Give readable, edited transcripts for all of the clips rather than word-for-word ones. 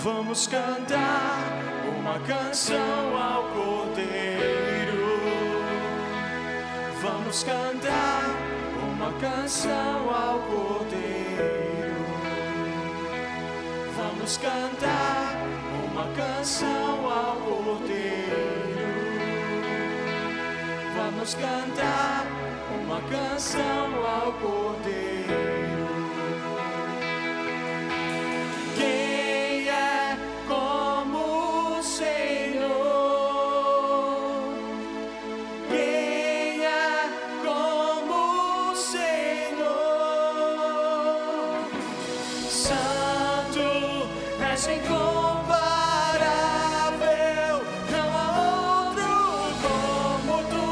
Vamos cantar uma canção ao Cordeiro. Vamos cantar uma canção ao Cordeiro. Vamos cantar uma canção ao Cordeiro. Vamos cantar uma canção ao Cordeiro. Quem é como o Senhor? Quem é como o Senhor? Santo és incomparável, não há outro como tu,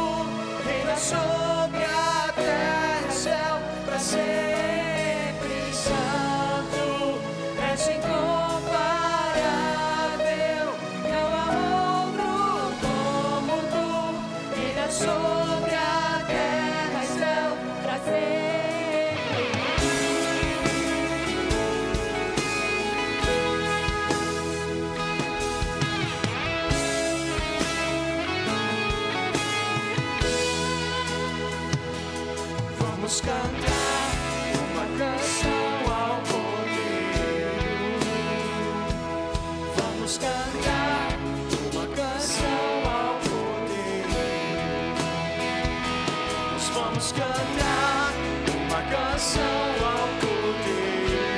reina sobre a terra e céu para sempre. Santo és incomparável, não há outro como tu, reina sobre a terra e céu para sempre. Vamos cantar uma canção ao Cordeiro. Vamos cantar uma canção ao Cordeiro. Nós vamos cantar uma canção ao Cordeiro.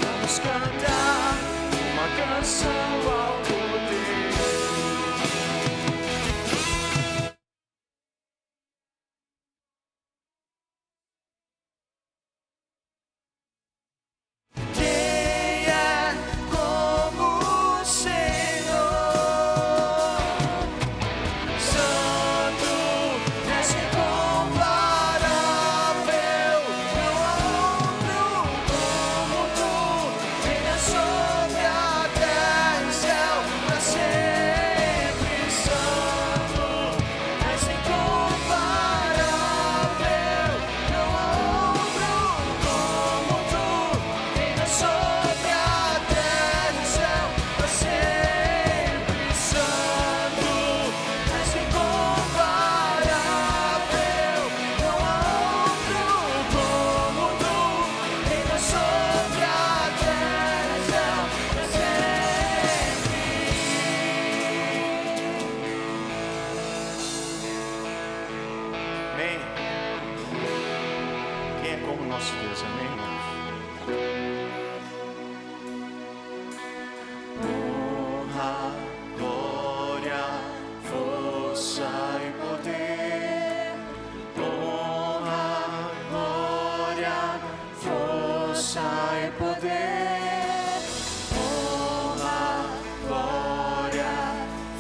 Vamos cantar uma canção ao Cordeiro. Quem é como o Senhor? Santo és incomparável, não há outro como tu, reina sobre a terra e céu para sempre. Santo és incomparável, não há outro como tu, reina sobre a terra e céu para sempre. Santo és incomparável, não há outro como tu, reina sobre a terra e céu para sempre. Amém. Quem é como nosso Deus? Amém, irmãos? Honra, glória, força e poder. Honra, glória, força e poder. Honra, glória,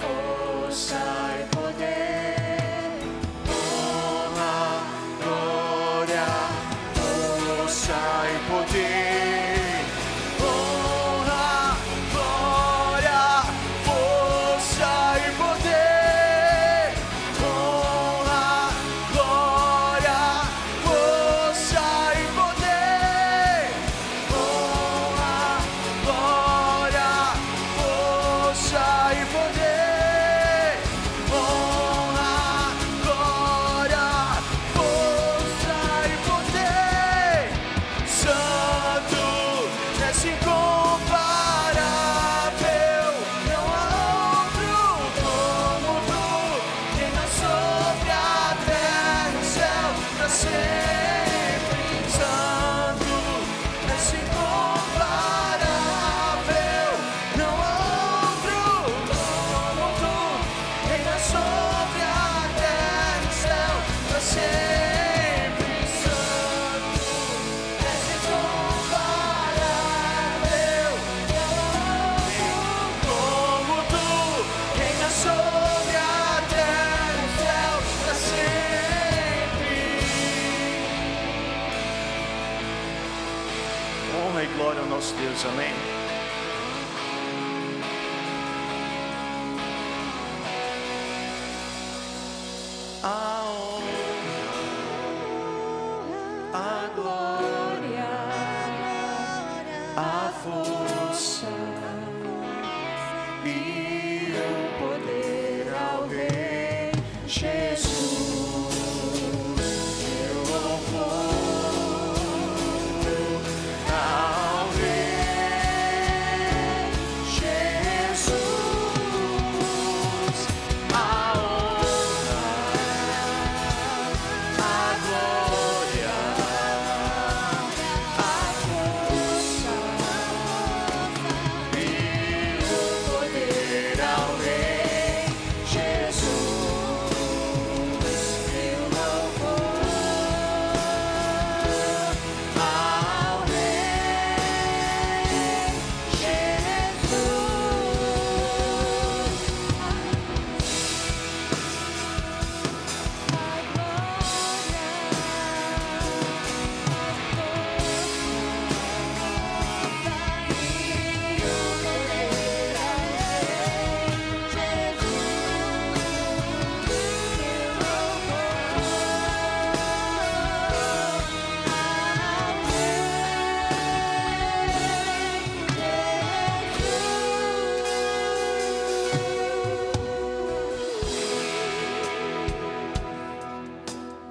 força e poder. Honra, glória, força e poder. Honra, glória, força e poder. Honra, glória, força e poder. Honra, glória, força e poder. Honra, glória, força e poder. Santo és incomparável, não há outro como tu, reina sobre a terra e o céu para sempre. Santo és incomparável, não há outro como tu, reina sobre a terra e o céu para sempre. Santo és incomparável, não há outro como tu, reina sobre a terra e o céu para sempre. Honra e glória ao nosso Deus, amém. A honra, a glória, a força.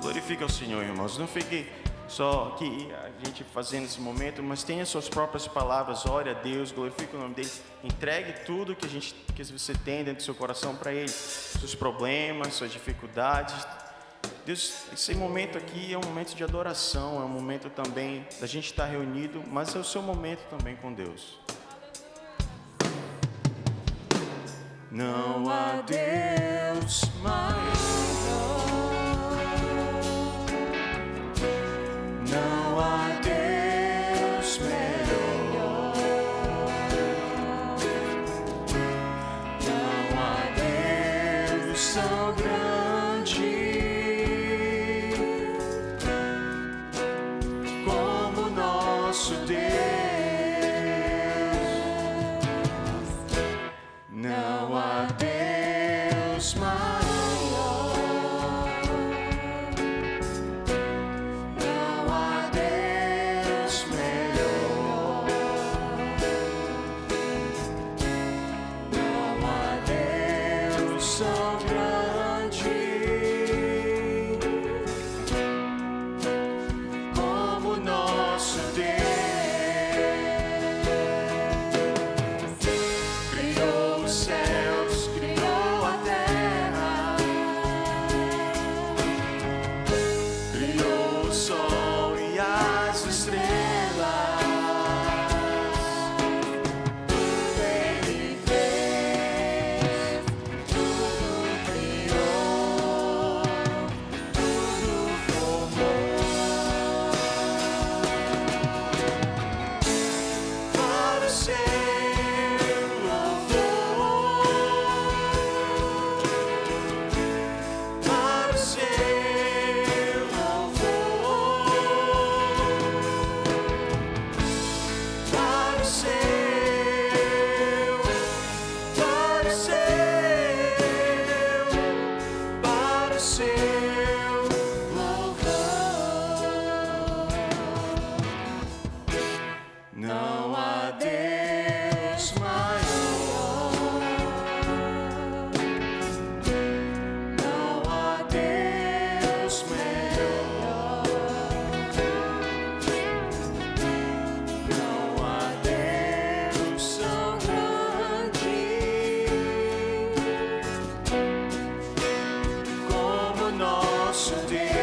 Glorifique ao Senhor, irmãos. Não fique só aqui a gente fazendo esse momento, mas tenha suas próprias palavras. Ore a Deus, glorifique o nome dele. Entregue tudo que você tem dentro do seu coração para ele. Seus problemas, suas dificuldades. Deus, esse momento aqui é um momento de adoração, é um momento também da gente estar reunido, mas é o seu momento também com Deus. Não há Deus maior. Não há Deus melhor. Não há Deus tão grande como nosso Deus. Não há Deus maior. Não há Deus maior. Não há Deus melhor. Não há Deus tão grande como nosso Deus.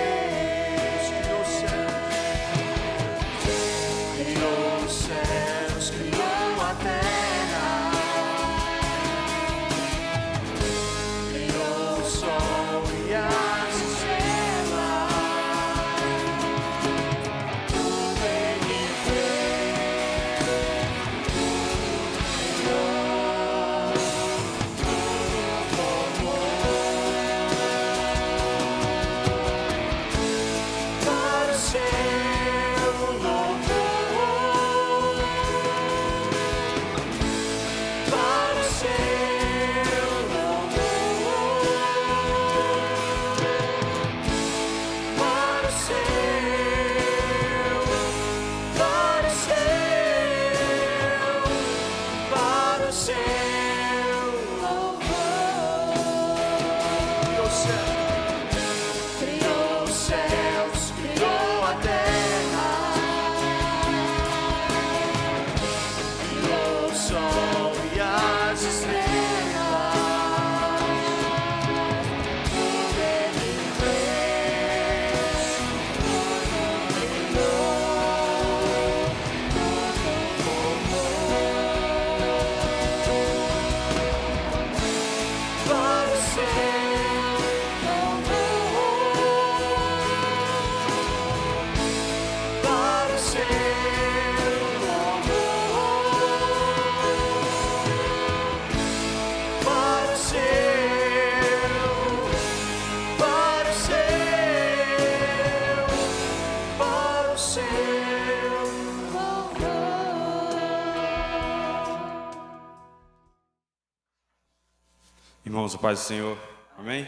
Irmãos, a paz do Senhor. Amém?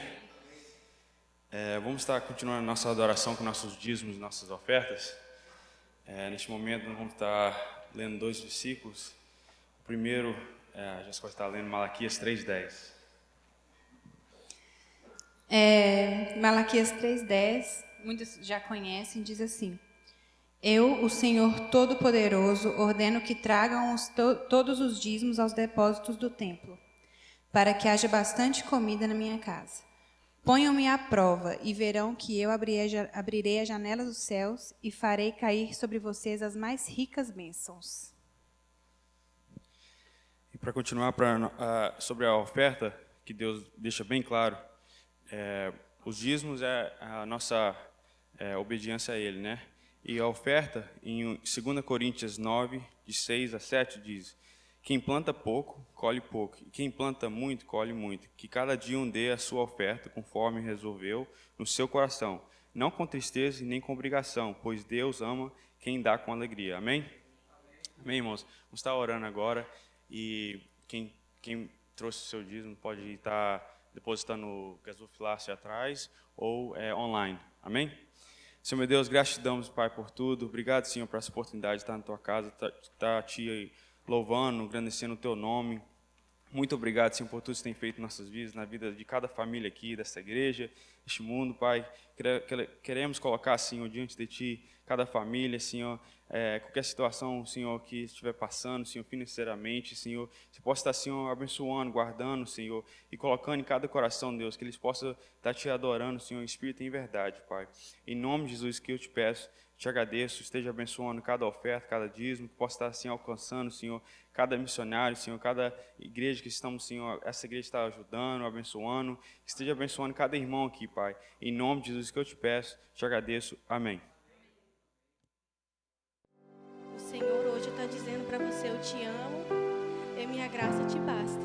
Vamos estar continuando nossa adoração com nossos dízimos e nossas ofertas. Neste momento, nós vamos estar lendo 2 versículos. O primeiro, a gente vai estar lendo Malaquias 3:10. Malaquias 3:10, muitos já conhecem, diz assim: Eu, o Senhor Todo-Poderoso, ordeno que tragam todos os dízimos aos depósitos do templo, para que haja bastante comida na minha casa. Ponham-me à prova e verão que eu abrirei as janelas dos céus e farei cair sobre vocês as mais ricas bênçãos. E para continuar sobre a oferta, que Deus deixa bem claro, os dízimos é a nossa obediência a Ele, né? E a oferta, em 2 Coríntios 9, de 6 a 7, diz: Quem planta pouco, colhe pouco, e quem planta muito, colhe muito. Que cada dia dê a sua oferta, conforme resolveu no seu coração, não com tristeza e nem com obrigação, pois Deus ama quem dá com alegria. Amém? Amém, irmãos? Vamos estar orando agora, e quem trouxe o seu dízimo pode estar depositando no gasofilácio atrás ou online. Amém? Senhor meu Deus, gratidão, Pai, por tudo. Obrigado, Senhor, por essa oportunidade de estar na Tua casa, estar Te louvando, engrandecendo o Teu nome. Muito obrigado, Senhor, por tudo que Você tem feito em nossas vidas, na vida de cada família aqui, dessa igreja, deste mundo, Pai. Queremos colocar, Senhor, diante de Ti, cada família, Senhor, qualquer situação, Senhor, que estiver passando, Senhor, financeiramente, Senhor, Você possa estar, Senhor, abençoando, guardando, Senhor, e colocando em cada coração, Deus, que eles possam estar Te adorando, Senhor, em espírito e em verdade, Pai. Em nome de Jesus, que eu Te peço, Te agradeço, esteja abençoando cada oferta, cada dízimo, que possa estar, assim, alcançando, Senhor, cada missionário, Senhor, cada igreja que estamos, Senhor, essa igreja está ajudando, abençoando, que esteja abençoando cada irmão aqui, Pai. Em nome de Jesus, que eu Te peço, Te agradeço. Amém. O Senhor hoje está dizendo para você: eu te amo e minha graça te basta.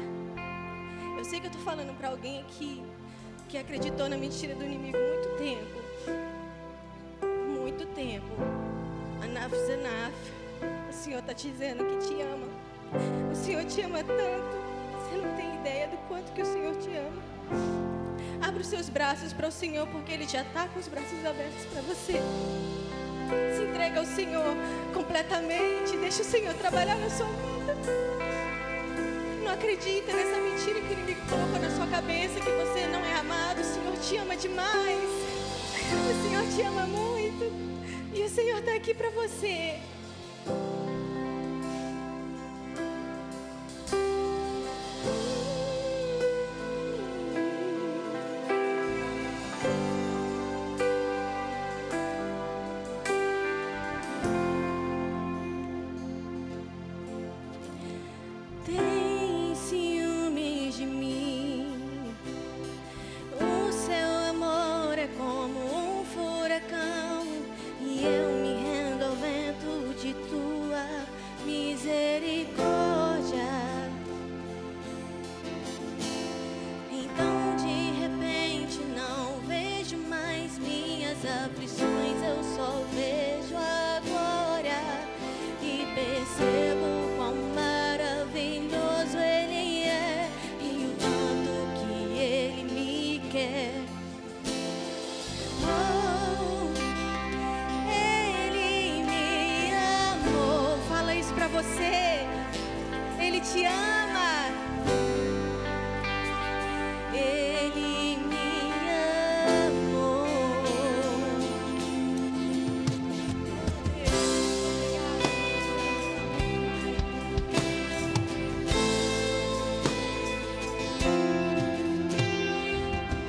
Eu sei que eu estou falando para alguém aqui que acreditou na mentira do inimigo muito tempo. Muito tempo. Enough is enough. O Senhor está te dizendo que te ama. O Senhor te ama tanto. Você não tem ideia do quanto que o Senhor te ama. Abra os seus braços para o Senhor, porque Ele já está com os braços abertos para você. Se entrega ao Senhor completamente. Deixa o Senhor trabalhar na sua vida. Não acredita nessa mentira que o inimigo colocou na sua cabeça, que você não é amado. O Senhor te ama demais. O Senhor te ama muito. E o Senhor está aqui para você. Ele te ama. Ele me amou.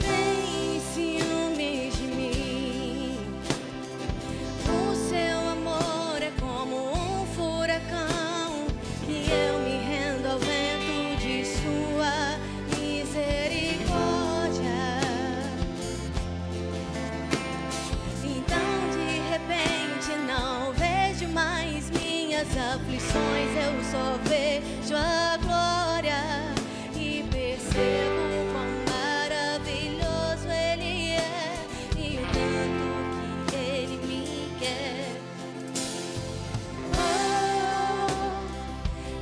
Tem ciúmes de mim. O seu amor é como um furacão, e eu me rendo ao vento de sua misericórdia. Então de repente não vejo mais minhas aflições, eu só vejo a glória e percebo quão maravilhoso Ele é e o tanto que Ele me quer. Oh,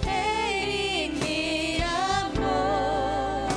Ele me amou.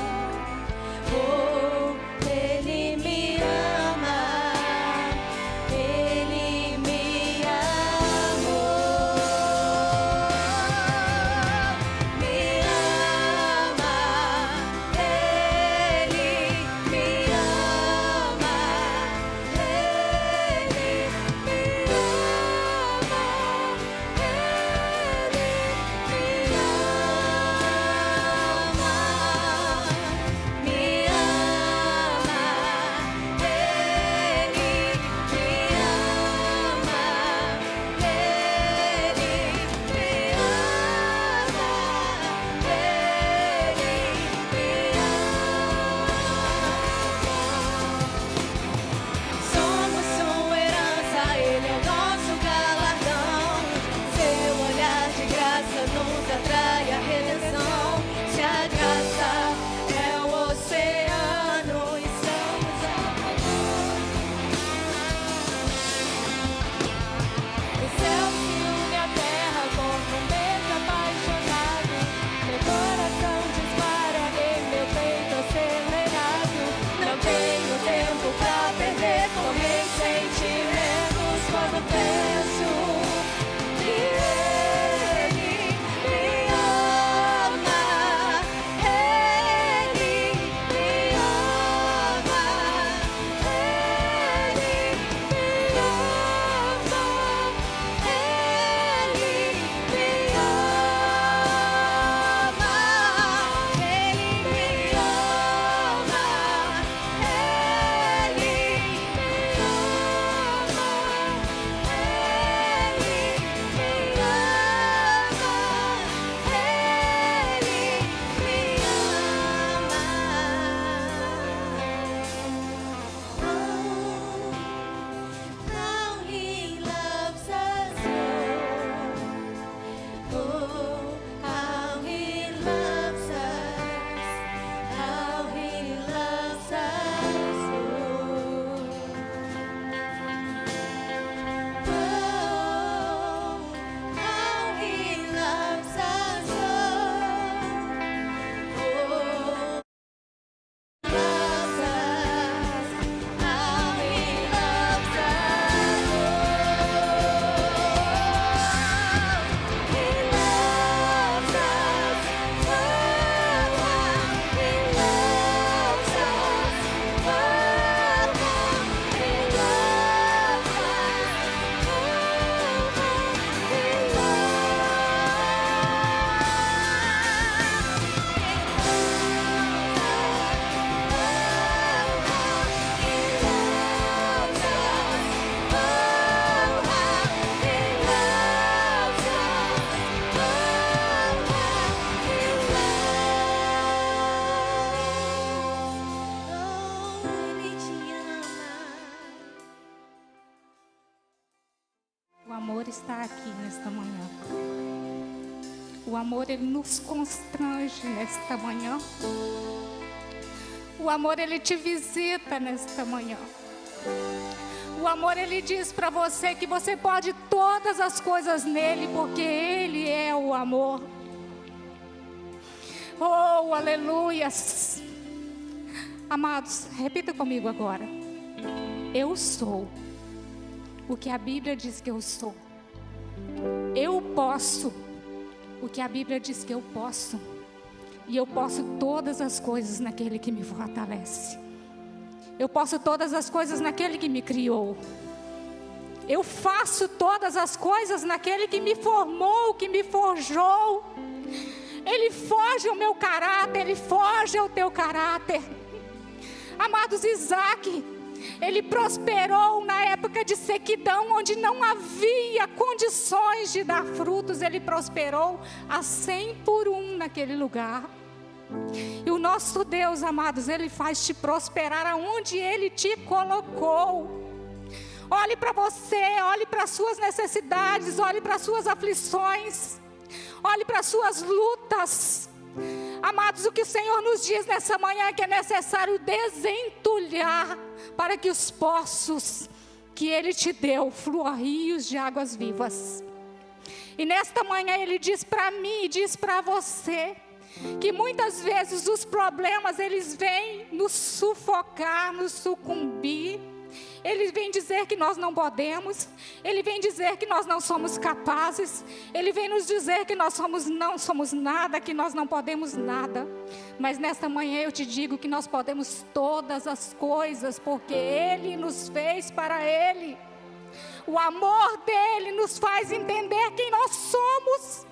amor está aqui nesta manhã. O amor, ele nos constrange nesta manhã. O amor, ele te visita nesta manhã. O amor, ele diz para você que você pode todas as coisas nele, porque ele é o amor. Oh, aleluias. Amados, repita comigo agora. Eu sou o que a Bíblia diz que eu sou. Eu posso o que a Bíblia diz que eu posso. E eu posso todas as coisas naquele que me fortalece. Eu posso todas as coisas naquele que me criou. Eu faço todas as coisas naquele que me formou, que me forjou. Ele forja o meu caráter, ele forja o teu caráter. Amados, Isaac, ele prosperou na época de sequidão, onde não havia condições de dar frutos. Ele prosperou a 100 por 1 naquele lugar. E o nosso Deus, amados, ele faz te prosperar aonde ele te colocou. Olhe para você, olhe para as suas necessidades, olhe para as suas aflições, olhe para as suas lutas. Amados, o que o Senhor nos diz nessa manhã é que é necessário desentulhar para que os poços que ele te deu fluam rios de águas vivas. E nesta manhã ele diz para mim e diz para você que muitas vezes os problemas, eles vêm nos sufocar, nos sucumbir. Ele vem dizer que nós não podemos. Ele vem dizer que nós não somos capazes. Ele vem nos dizer que nós não somos nada, que nós não podemos nada. Mas nesta manhã eu te digo que nós podemos todas as coisas, porque Ele nos fez para Ele. O amor dEle nos faz entender quem nós somos.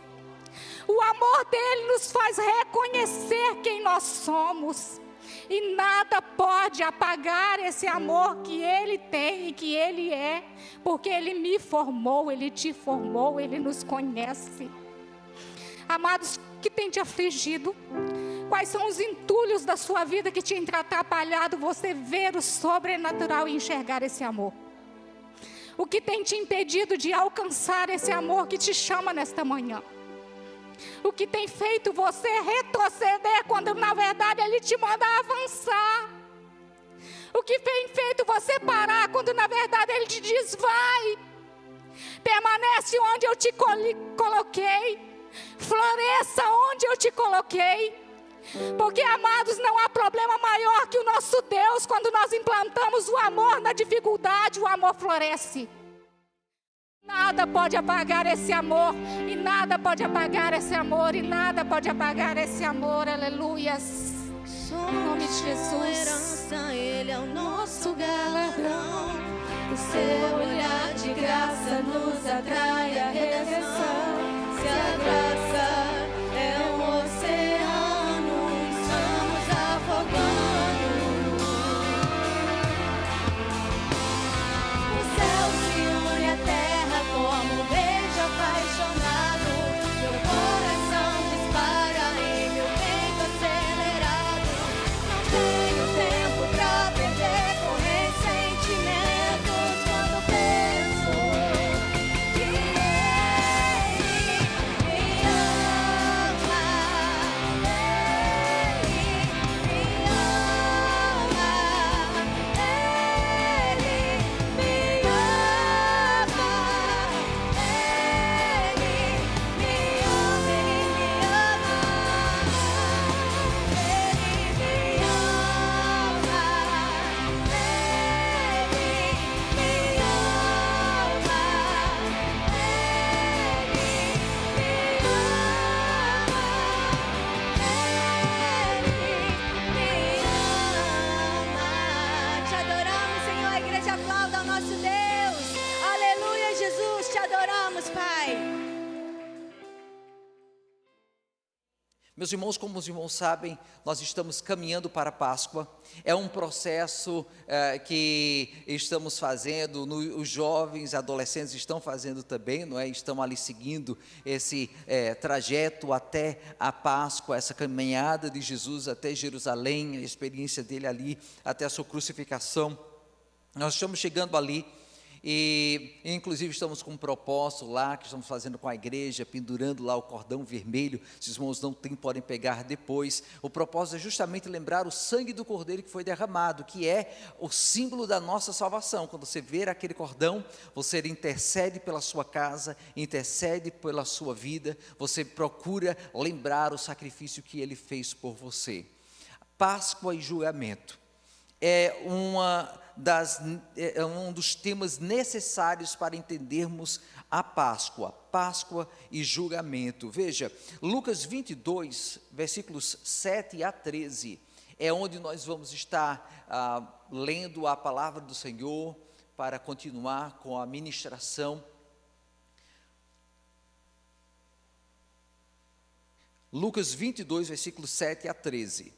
O amor dEle nos faz reconhecer quem nós somos. E nada pode apagar esse amor que Ele tem e que Ele é. Porque Ele me formou, Ele te formou, Ele nos conhece. Amados, o que tem te afligido? Quais são os entulhos da sua vida que te tem atrapalhado você ver o sobrenatural e enxergar esse amor? O que tem te impedido de alcançar esse amor que te chama nesta manhã? O que tem feito você retroceder quando na verdade Ele te manda avançar? O que tem feito você parar quando na verdade Ele te diz vai? Permanece onde eu te coloquei. Floresça onde eu te coloquei. Porque, amados, não há problema maior que o nosso Deus. Quando nós implantamos o amor na dificuldade, o amor floresce. Nada pode apagar esse amor, e nada pode apagar esse amor, e nada pode apagar esse amor, aleluias. Somos Em nome de Jesus. sua herança, Ele é o nosso galardão. O seu olhar de graça nos atrai a redenção. Se a graça é um oceano, estamos afogando. O céu se une à terra como um beijo apaixonado. Meu coração dispara em meu peito acelerado. Não tenho tempo pra perder com ressentimentos quando penso que Ele me ama. Te adoramos, Senhor. A igreja aplauda ao nosso Deus. Aleluia, Jesus. Te adoramos, Pai. Meus irmãos, como os irmãos sabem, nós estamos caminhando para a Páscoa. É um processo que estamos fazendo, os jovens, adolescentes estão fazendo também, não é? Estão ali seguindo esse trajeto até a Páscoa, essa caminhada de Jesus até Jerusalém, a experiência dele ali até a sua crucificação. Nós estamos chegando ali E inclusive estamos com um propósito lá, que estamos fazendo com a igreja, pendurando lá o cordão vermelho. Se os irmãos não têm, podem pegar depois. O propósito é justamente lembrar o sangue do Cordeiro que foi derramado, que é o símbolo da nossa salvação. Quando você ver aquele cordão, você intercede pela sua casa, intercede pela sua vida, você procura lembrar o sacrifício que ele fez por você. Páscoa e julgamento é um dos temas necessários para entendermos a Páscoa. Páscoa e julgamento. Veja, Lucas 22, versículos 7 a 13, é onde nós vamos estar lendo a palavra do Senhor para continuar com a ministração. Lucas 22, versículos 7 a 13.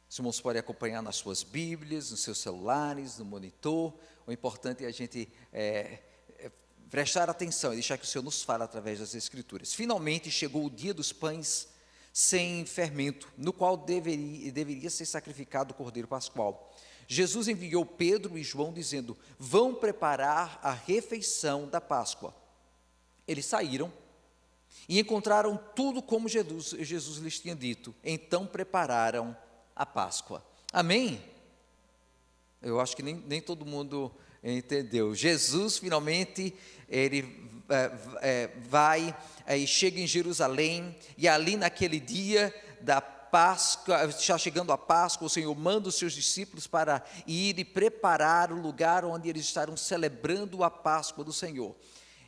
Os irmãos podem acompanhar nas suas Bíblias, nos seus celulares, no monitor. O importante é a gente prestar atenção e deixar que o Senhor nos fale através das Escrituras. Finalmente chegou o dia dos pães sem fermento, no qual deveria ser sacrificado o Cordeiro Pascual. Jesus enviou Pedro e João dizendo: vão preparar a refeição da Páscoa. Eles saíram e encontraram tudo como Jesus lhes tinha dito. Então prepararam a Páscoa. Amém? Eu acho que nem todo mundo entendeu. Jesus finalmente ele vai e chega em Jerusalém, e ali naquele dia da Páscoa, está chegando a Páscoa, o Senhor manda os seus discípulos para ir e preparar o lugar onde eles estarão celebrando a Páscoa do Senhor.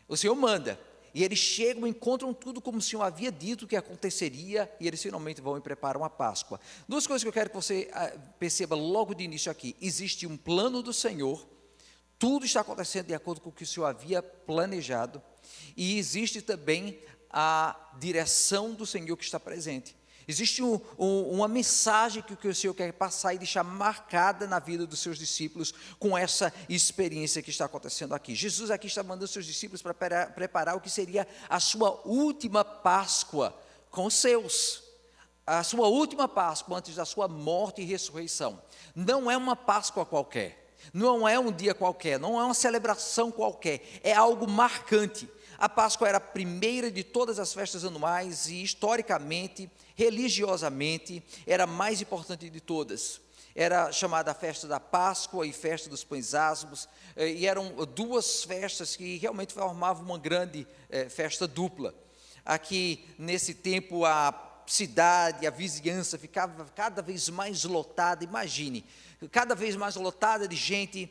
O Senhor manda. E eles chegam e encontram tudo como o Senhor havia dito que aconteceria, e eles finalmente vão e preparam a Páscoa. Duas coisas que eu quero que você perceba logo de início aqui. Existe um plano do Senhor, tudo está acontecendo de acordo com o que o Senhor havia planejado, e existe também a direção do Senhor que está presente. Existe uma mensagem que o Senhor quer passar e deixar marcada na vida dos seus discípulos com essa experiência que está acontecendo aqui. Jesus aqui está mandando seus discípulos para preparar o que seria a sua última Páscoa com os seus. A sua última Páscoa antes da sua morte e ressurreição. Não é uma Páscoa qualquer, não é um dia qualquer, não é uma celebração qualquer, é algo marcante. A Páscoa era a primeira de todas as festas anuais e, historicamente, religiosamente, era a mais importante de todas. Era chamada a festa da Páscoa e festa dos pães asmos, e eram duas festas que realmente formavam uma grande festa dupla. Aqui, nesse tempo, a cidade, a vizinhança ficava cada vez mais lotada, imagine, cada vez mais lotada de gente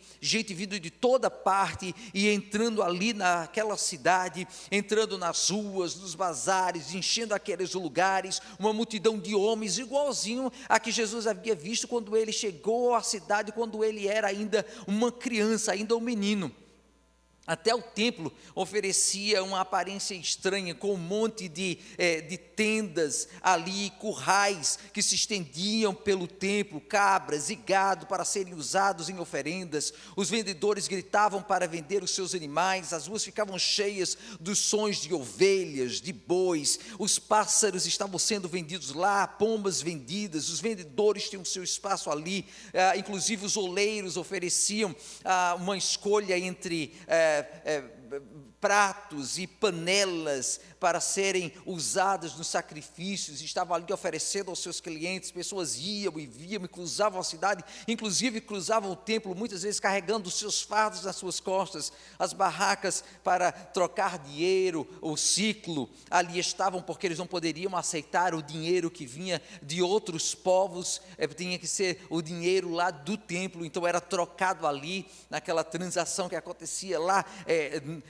vindo de toda parte e entrando ali naquela cidade, entrando nas ruas, nos bazares, enchendo aqueles lugares, uma multidão de homens, igualzinho a que Jesus havia visto quando ele chegou à cidade, quando ele era ainda uma criança, ainda um menino. Até o templo oferecia uma aparência estranha, com um monte de tendas ali, currais que se estendiam pelo templo, cabras e gado para serem usados em oferendas. Os vendedores gritavam para vender os seus animais, as ruas ficavam cheias dos sons de ovelhas, de bois, os pássaros estavam sendo vendidos lá, pombas vendidas, os vendedores tinham seu espaço ali, inclusive os oleiros ofereciam uma escolha entre pratos e panelas para serem usadas nos sacrifícios, estavam ali oferecendo aos seus clientes. Pessoas iam e viam e cruzavam a cidade, inclusive cruzavam o templo, muitas vezes carregando os seus fardos nas suas costas. As barracas para trocar dinheiro, o ciclo, ali estavam, porque eles não poderiam aceitar o dinheiro que vinha de outros povos, tinha que ser o dinheiro lá do templo, então era trocado ali, naquela transação que acontecia lá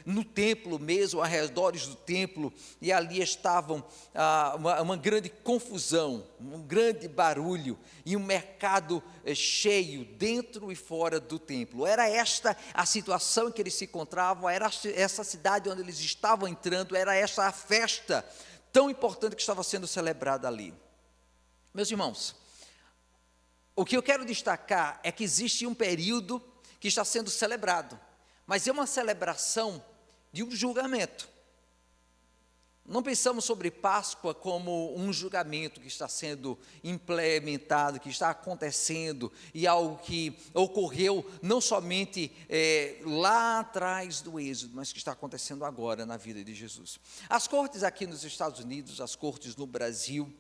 no templo mesmo, arredores do templo, e ali estavam uma grande confusão, um grande barulho, e um mercado cheio, dentro e fora do templo. Era esta a situação em que eles se encontravam, era essa cidade onde eles estavam entrando, era essa a festa tão importante que estava sendo celebrada ali. Meus irmãos, o que eu quero destacar é que existe um período que está sendo celebrado, mas é uma celebração de um julgamento. Não pensamos sobre Páscoa como um julgamento que está sendo implementado, que está acontecendo, e algo que ocorreu não somente lá atrás do Êxodo, mas que está acontecendo agora na vida de Jesus. As cortes aqui nos Estados Unidos, as cortes no Brasil,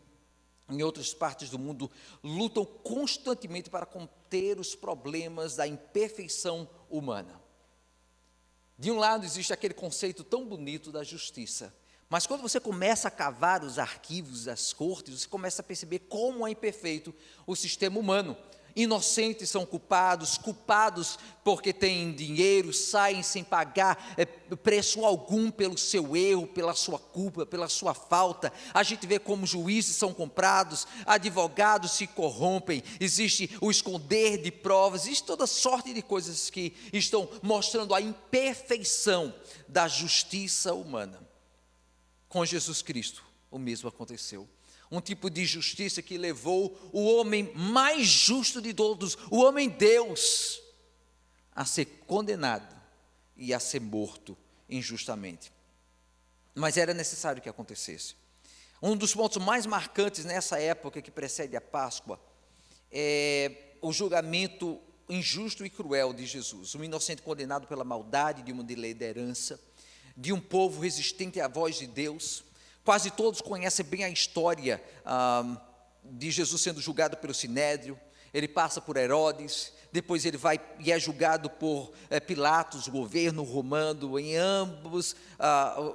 em outras partes do mundo, lutam constantemente para conter os problemas da imperfeição humana. De um lado existe aquele conceito tão bonito da justiça, mas quando você começa a cavar os arquivos das cortes, você começa a perceber como é imperfeito o sistema humano. Inocentes são culpados, culpados porque têm dinheiro, saem sem pagar preço algum pelo seu erro, pela sua culpa, pela sua falta. A gente vê como juízes são comprados, advogados se corrompem, existe o esconder de provas, existe toda sorte de coisas que estão mostrando a imperfeição da justiça humana. Com Jesus Cristo, o mesmo aconteceu. Um tipo de justiça que levou o homem mais justo de todos, o homem Deus, a ser condenado e a ser morto injustamente. Mas era necessário que acontecesse. Um dos pontos mais marcantes nessa época que precede a Páscoa é o julgamento injusto e cruel de Jesus. Um inocente condenado pela maldade de uma liderança, de um povo resistente à voz de Deus. Quase todos conhecem bem a história de Jesus sendo julgado pelo Sinédrio. Ele passa por Herodes, depois ele vai e é julgado por Pilatos, o governo romano. Em ambos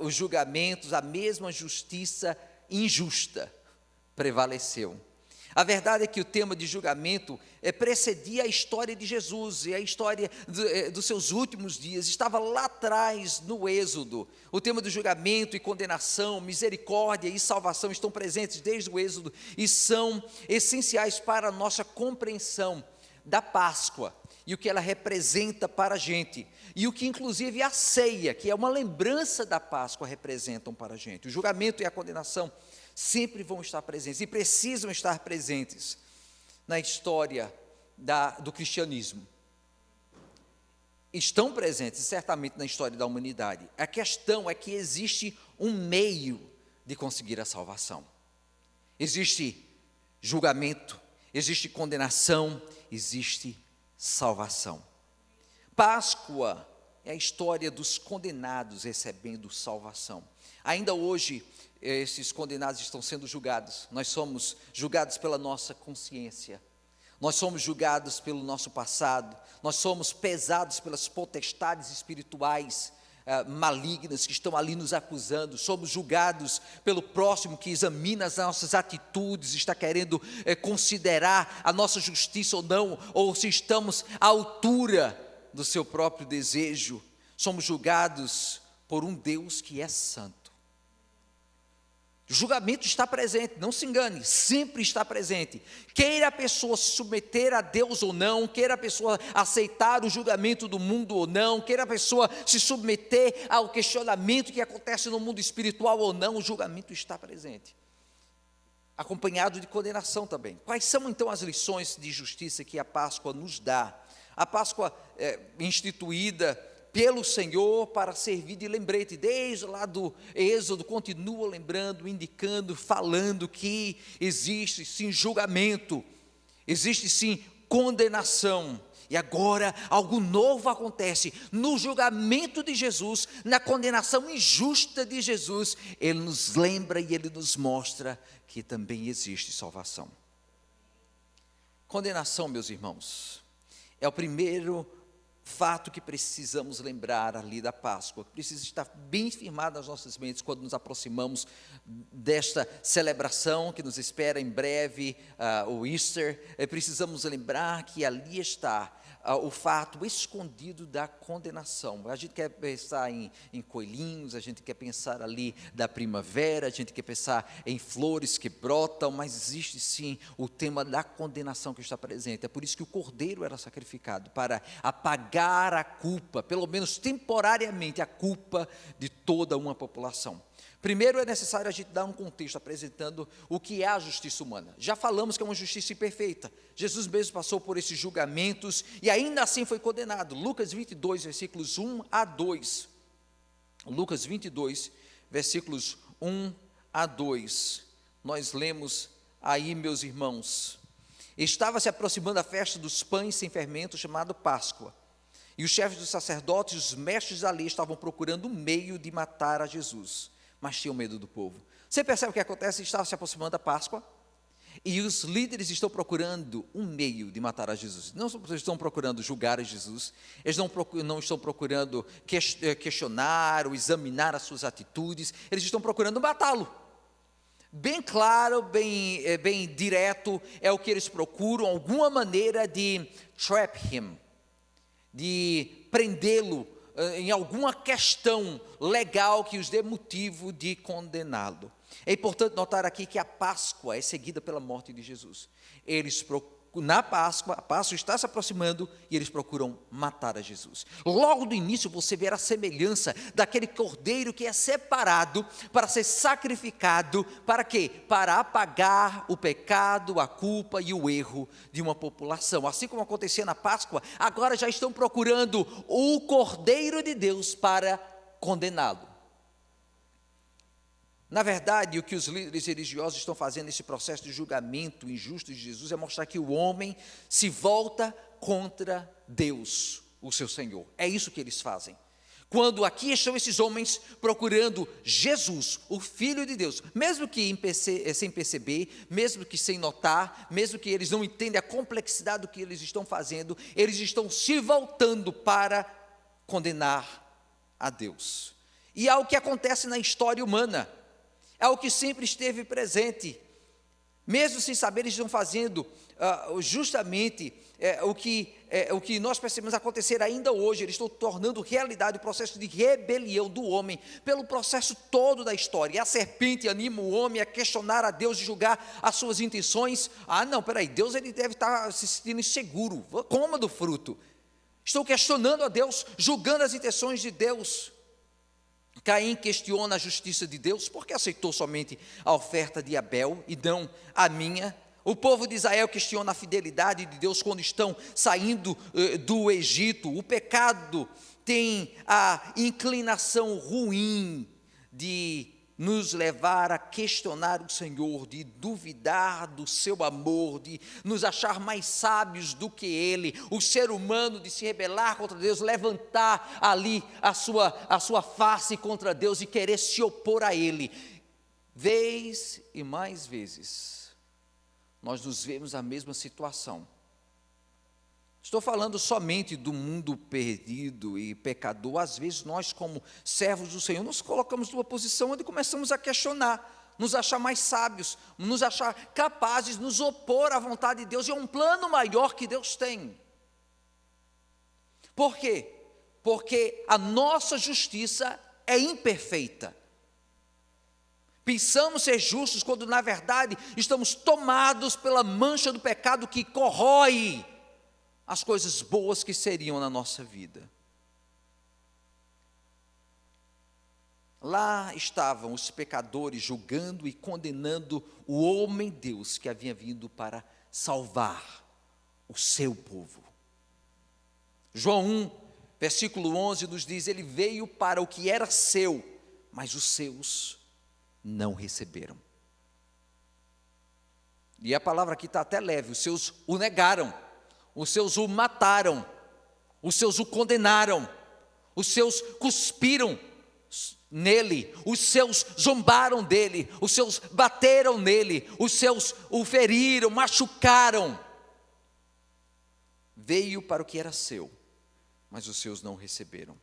os julgamentos, a mesma justiça injusta prevaleceu. A verdade é que o tema de julgamento precedia a história de Jesus, e a história dos seus últimos dias estava lá atrás no Êxodo. O tema do julgamento e condenação, misericórdia e salvação estão presentes desde o Êxodo e são essenciais para a nossa compreensão da Páscoa e o que ela representa para a gente, e o que inclusive a ceia, que é uma lembrança da Páscoa, representam para a gente. O julgamento e a condenação sempre vão estar presentes e precisam estar presentes na história do cristianismo. Estão presentes certamente na história da humanidade. A questão é que existe um meio de conseguir a salvação. Existe julgamento, existe condenação, existe salvação. Páscoa é a história dos condenados recebendo salvação. Ainda hoje, esses condenados estão sendo julgados. Nós somos julgados pela nossa consciência. Nós somos julgados pelo nosso passado. Nós somos pesados pelas potestades espirituais malignas que estão ali nos acusando. Somos julgados pelo próximo que examina as nossas atitudes, está querendo considerar a nossa justiça ou não, ou se estamos à altura do seu próprio desejo. Somos julgados por um Deus que é santo. O julgamento está presente, não se engane, sempre está presente. Queira a pessoa se submeter a Deus ou não, queira a pessoa aceitar o julgamento do mundo ou não, queira a pessoa se submeter ao questionamento que acontece no mundo espiritual ou não, o julgamento está presente, acompanhado de condenação também. Quais são então as lições de justiça que a Páscoa nos dá? A Páscoa é instituída pelo Senhor para servir de lembrete, desde lá do Êxodo, continua lembrando, indicando, falando que existe sim julgamento, existe sim condenação, e agora algo novo acontece, no julgamento de Jesus, na condenação injusta de Jesus, Ele nos lembra e Ele nos mostra que também existe salvação. Condenação, meus irmãos, é o primeiro fato que precisamos lembrar ali da Páscoa, que precisa estar bem firmado nas nossas mentes quando nos aproximamos desta celebração que nos espera em breve, o Easter. Precisamos lembrar que ali está o fato escondido da condenação. A gente quer pensar em coelhinhos, a gente quer pensar ali da primavera, a gente quer pensar em flores que brotam, mas existe sim o tema da condenação que está presente. É por isso que o cordeiro era sacrificado, para apagar a culpa, pelo menos temporariamente, a culpa de toda uma população. Primeiro é necessário a gente dar um contexto apresentando o que é a justiça humana. Já falamos que é uma justiça imperfeita. Jesus mesmo passou por esses julgamentos e ainda assim foi condenado. Lucas 22, versículos 1 a 2. Lucas 22, versículos 1 a 2, nós lemos aí, meus irmãos: estava se aproximando a festa dos pães sem fermento, chamado Páscoa, e os chefes dos sacerdotes e os mestres da lei estavam procurando um meio de matar a Jesus, mas tinham medo do povo. Você percebe o que acontece? Estava se aproximando a Páscoa, e os líderes estão procurando um meio de matar a Jesus. Não estão procurando julgar a Jesus, eles não estão procurando questionar ou examinar as suas atitudes, eles estão procurando matá-lo. Bem claro, bem direto, é o que eles procuram, alguma maneira de trap him, de prendê-lo em alguma questão legal que os dê motivo de condená-lo. É importante notar aqui que a Páscoa é seguida pela morte de Jesus. Na Páscoa, a Páscoa está se aproximando e eles procuram matar a Jesus. Logo do início você vê a semelhança daquele cordeiro que é separado para ser sacrificado, para quê? Para apagar o pecado, a culpa e o erro de uma população. Assim como acontecia na Páscoa, agora já estão procurando o Cordeiro de Deus para condená-lo. Na verdade, o que os líderes religiosos estão fazendo nesse processo de julgamento injusto de Jesus é mostrar que o homem se volta contra Deus, o seu Senhor. É isso que eles fazem. Quando aqui estão esses homens procurando Jesus, o Filho de Deus, mesmo que sem perceber, mesmo que sem notar, mesmo que eles não entendem a complexidade do que eles estão fazendo, eles estão se voltando para condenar a Deus. E é o que acontece na história humana. É o que sempre esteve presente, mesmo sem saber, eles estão fazendo justamente o que nós percebemos acontecer ainda hoje. Eles estão tornando realidade o processo de rebelião do homem, pelo processo todo da história. E a serpente anima o homem a questionar a Deus e julgar as suas intenções. Não, peraí, Deus ele deve estar se sentindo inseguro, coma do fruto. Estão questionando a Deus, julgando as intenções de Deus. Caim questiona a justiça de Deus, porque aceitou somente a oferta de Abel e não a minha. O povo de Israel questiona a fidelidade de Deus quando estão saindo do Egito. O pecado tem a inclinação ruim de nos levar a questionar o Senhor, de duvidar do seu amor, de nos achar mais sábios do que Ele, o ser humano de se rebelar contra Deus, levantar ali a sua face contra Deus e querer se opor a Ele. Vez e mais vezes, nós nos vemos na mesma situação. Estou falando somente do mundo perdido e pecador. Às vezes nós, como servos do Senhor, nos colocamos numa posição onde começamos a questionar, nos achar mais sábios, nos achar capazes de nos opor à vontade de Deus e a um plano maior que Deus tem. Por quê? Porque a nossa justiça é imperfeita. Pensamos ser justos quando na verdade estamos tomados pela mancha do pecado que corrói as coisas boas que seriam na nossa vida. Lá estavam os pecadores julgando e condenando o homem-Deus que havia vindo para salvar o seu povo. João 1, versículo 11 nos diz: ele veio para o que era seu, mas os seus não receberam. E a palavra aqui está até leve: os seus o negaram. Os seus o mataram, os seus o condenaram, os seus cuspiram nele, os seus zombaram dele, os seus bateram nele, os seus o feriram, machucaram. Veio para o que era seu, mas os seus não receberam.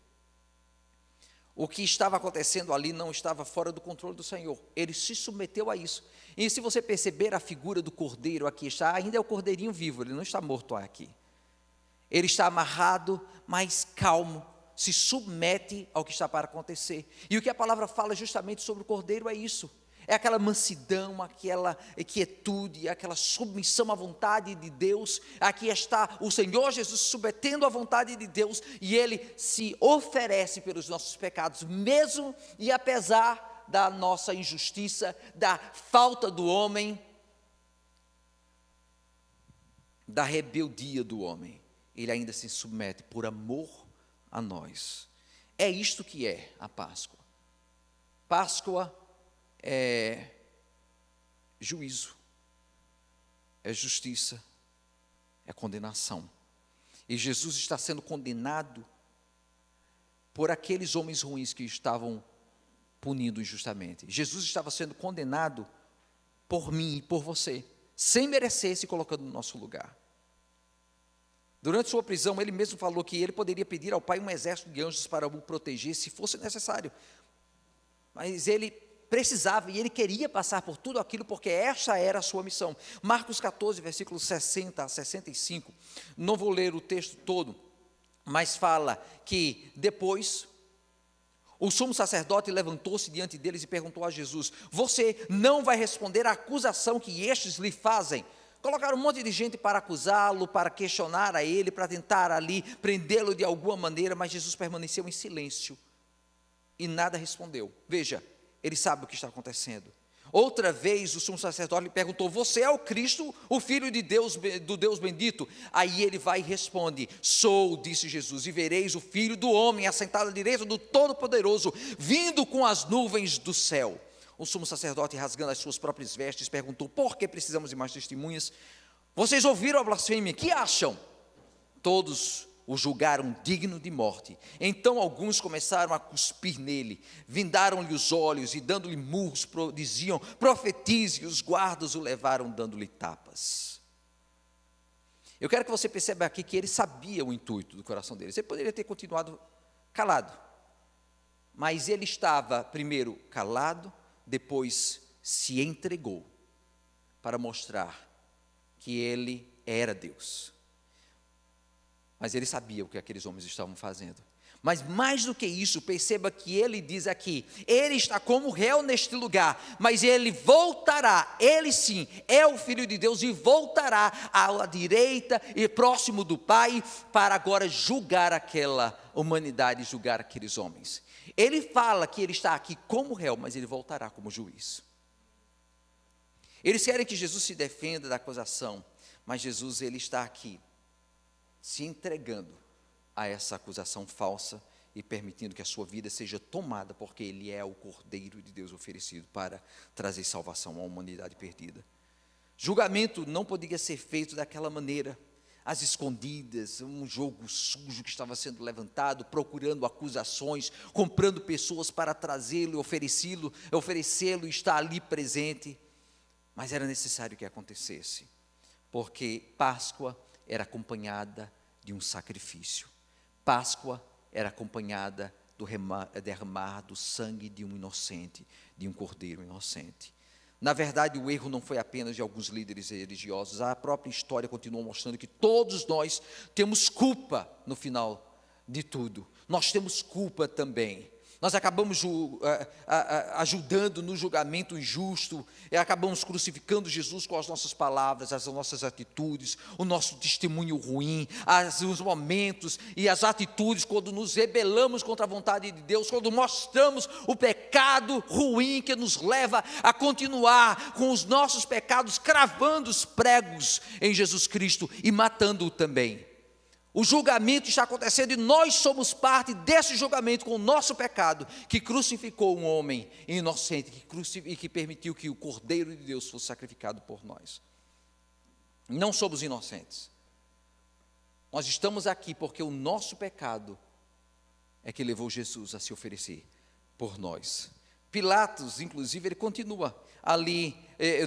O que estava acontecendo ali não estava fora do controle do Senhor. Ele se submeteu a isso. E se você perceber a figura do cordeiro aqui, está, ainda é o cordeirinho vivo, ele não está morto aqui. Ele está amarrado, mas calmo, se submete ao que está para acontecer. E o que a palavra fala justamente sobre o cordeiro é isso. É aquela mansidão, aquela quietude, aquela submissão à vontade de Deus. Aqui está o Senhor Jesus submetendo à vontade de Deus, e Ele se oferece pelos nossos pecados, mesmo e apesar da nossa injustiça, da falta do homem, da rebeldia do homem. Ele ainda se submete por amor a nós. É isto que é a Páscoa. Páscoa é juízo, é justiça, é condenação. E Jesus está sendo condenado por aqueles homens ruins que estavam punindo injustamente. Jesus estava sendo condenado por mim e por você, sem merecer, se colocando no nosso lugar. Durante sua prisão, ele mesmo falou que ele poderia pedir ao Pai um exército de anjos para o proteger, se fosse necessário. Mas ele precisava e ele queria passar por tudo aquilo, porque essa era a sua missão. Marcos 14, versículos 60 a 65, não vou ler o texto todo, mas fala que depois o sumo sacerdote levantou-se diante deles e perguntou a Jesus: você não vai responder à acusação que estes lhe fazem? Colocaram um monte de gente para acusá-lo, para questionar a ele, para tentar ali prendê-lo de alguma maneira, mas Jesus permaneceu em silêncio e nada respondeu. Veja, ele sabe o que está acontecendo. Outra vez o sumo sacerdote lhe perguntou: você é o Cristo, o Filho de Deus, do Deus bendito? Aí ele vai e responde: sou, disse Jesus, e vereis o Filho do homem assentado à direita do Todo-Poderoso, vindo com as nuvens do céu. O sumo sacerdote, rasgando as suas próprias vestes, perguntou: por que precisamos de mais testemunhas? Vocês ouviram a blasfêmia, que acham? Todos o julgaram digno de morte. Então alguns começaram a cuspir nele, vendaram-lhe os olhos e dando-lhe murros, diziam: profetize, e os guardas o levaram dando-lhe tapas. Eu quero que você perceba aqui que ele sabia o intuito do coração deles. Ele poderia ter continuado calado, mas ele estava primeiro calado, depois se entregou para mostrar que ele era Deus. Mas ele sabia o que aqueles homens estavam fazendo. Mas mais do que isso, perceba que ele diz aqui: ele está como réu neste lugar, mas ele voltará, ele sim, é o Filho de Deus, e voltará à direita e próximo do Pai, para agora julgar aquela humanidade, julgar aqueles homens. Ele fala que ele está aqui como réu, mas ele voltará como juiz. Eles querem que Jesus se defenda da acusação, mas Jesus, ele está aqui se entregando a essa acusação falsa e permitindo que a sua vida seja tomada, porque ele é o Cordeiro de Deus oferecido para trazer salvação à humanidade perdida. Julgamento não poderia ser feito daquela maneira, às escondidas, um jogo sujo que estava sendo levantado, procurando acusações, comprando pessoas para trazê-lo, oferecê-lo e estar ali presente. Mas era necessário que acontecesse, porque Páscoa era acompanhada de um sacrifício. Páscoa era acompanhada do derramar do sangue de um inocente, de um cordeiro inocente. Na verdade, o erro não foi apenas de alguns líderes religiosos. A própria história continua mostrando que todos nós temos culpa no final de tudo. Nós temos culpa também. Nós acabamos ajudando no julgamento injusto, e acabamos crucificando Jesus com as nossas palavras, as nossas atitudes, o nosso testemunho ruim, os momentos e as atitudes quando nos rebelamos contra a vontade de Deus, quando mostramos o pecado ruim que nos leva a continuar com os nossos pecados, cravando os pregos em Jesus Cristo e matando-o também. O julgamento está acontecendo e nós somos parte desse julgamento com o nosso pecado, que crucificou um homem inocente e que permitiu que o Cordeiro de Deus fosse sacrificado por nós. Não somos inocentes. Nós estamos aqui porque o nosso pecado é que levou Jesus a se oferecer por nós. Pilatos, inclusive, ele continua ali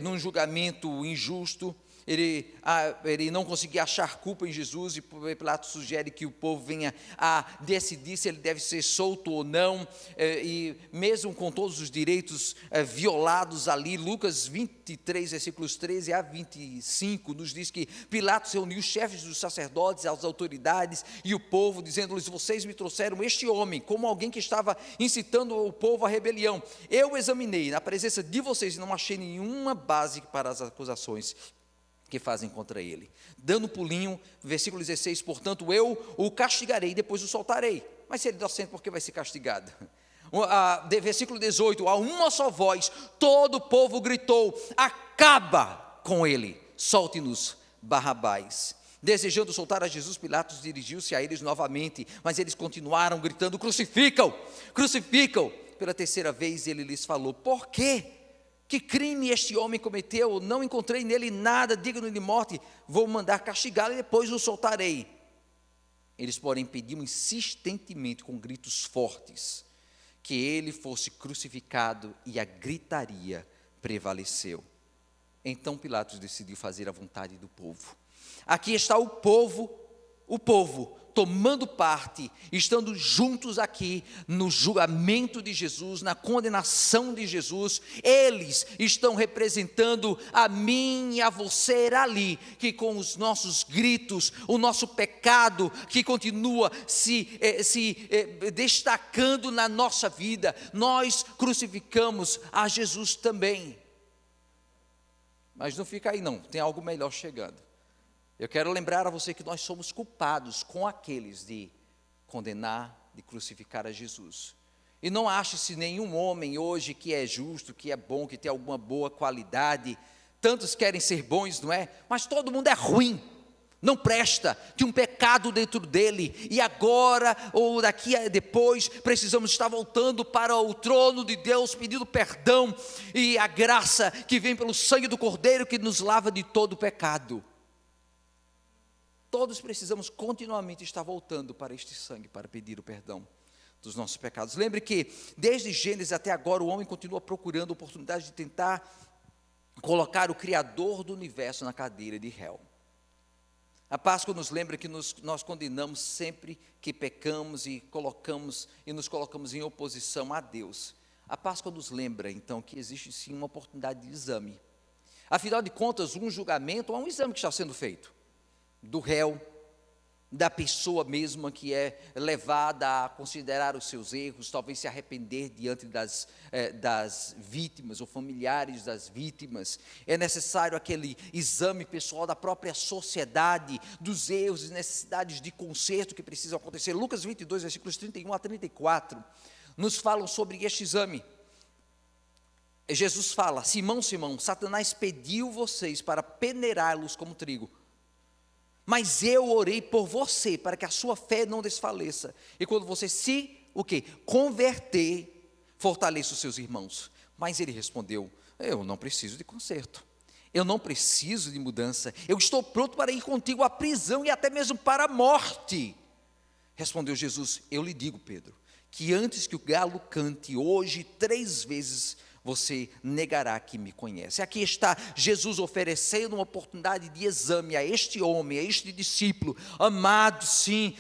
num julgamento injusto. Ele não conseguia achar culpa em Jesus, e Pilatos sugere que o povo venha a decidir se ele deve ser solto ou não, e mesmo com todos os direitos violados ali, Lucas 23, versículos 13 a 25, nos diz que Pilatos reuniu os chefes dos sacerdotes, as autoridades e o povo, dizendo-lhes: vocês me trouxeram este homem como alguém que estava incitando o povo à rebelião. Eu examinei na presença de vocês e não achei nenhuma base para as acusações que fazem contra ele. Dando pulinho, versículo 16, portanto eu o castigarei e depois o soltarei. Mas se ele é inocente, por que vai ser castigado? Versículo 18, a uma só voz, todo o povo gritou: acaba com ele, solte-nos Barrabás. Desejando soltar a Jesus, Pilatos dirigiu-se a eles novamente, mas eles continuaram gritando: crucificam, crucificam. Pela terceira vez ele lhes falou: por que Que crime este homem cometeu? Não encontrei nele nada digno de morte. Vou mandar castigá-lo e depois o soltarei. Eles, porém, pediam insistentemente, com gritos fortes, que ele fosse crucificado, e a gritaria prevaleceu. Então Pilatos decidiu fazer a vontade do povo. Aqui está o povo tomando parte, estando juntos aqui no julgamento de Jesus, na condenação de Jesus. Eles estão representando a mim e a você ali, que com os nossos gritos, o nosso pecado que continua se destacando na nossa vida, nós crucificamos a Jesus também. Mas não fica aí não, tem algo melhor chegando. Eu quero lembrar a você que nós somos culpados com aqueles de condenar, de crucificar a Jesus. E não ache-se nenhum homem hoje que é justo, que é bom, que tem alguma boa qualidade. Tantos querem ser bons, não é? Mas todo mundo é ruim, não presta, tem um pecado dentro dele. E agora, ou daqui a depois, precisamos estar voltando para o trono de Deus, pedindo perdão e a graça que vem pelo sangue do Cordeiro, que nos lava de todo pecado. Todos precisamos continuamente estar voltando para este sangue, para pedir o perdão dos nossos pecados. Lembre que, desde Gênesis até agora, o homem continua procurando oportunidade de tentar colocar o Criador do universo na cadeira de réu. A Páscoa nos lembra que nós condenamos sempre que pecamos e nos colocamos em oposição a Deus. A Páscoa nos lembra, então, que existe sim uma oportunidade de exame. Afinal de contas, um julgamento é um exame que está sendo feito do réu, da pessoa mesma que é levada a considerar os seus erros, talvez se arrepender diante das vítimas ou familiares das vítimas. É necessário aquele exame pessoal da própria sociedade, dos erros e necessidades de conserto que precisam acontecer. Lucas 22, versículos 31 a 34, nos falam sobre este exame. Jesus fala: Simão, Simão, Satanás pediu vocês para peneirá-los como trigo. Mas eu orei por você, para que a sua fé não desfaleça. E quando você se, converter, fortaleça os seus irmãos. Mas ele respondeu: eu não preciso de conserto. Eu não preciso de mudança. Eu estou pronto para ir contigo à prisão e até mesmo para a morte. Respondeu Jesus: eu lhe digo, Pedro, que antes que o galo cante hoje 3 vezes, você negará que me conhece. Aqui está Jesus oferecendo uma oportunidade de exame a este homem, a este discípulo, amado sim,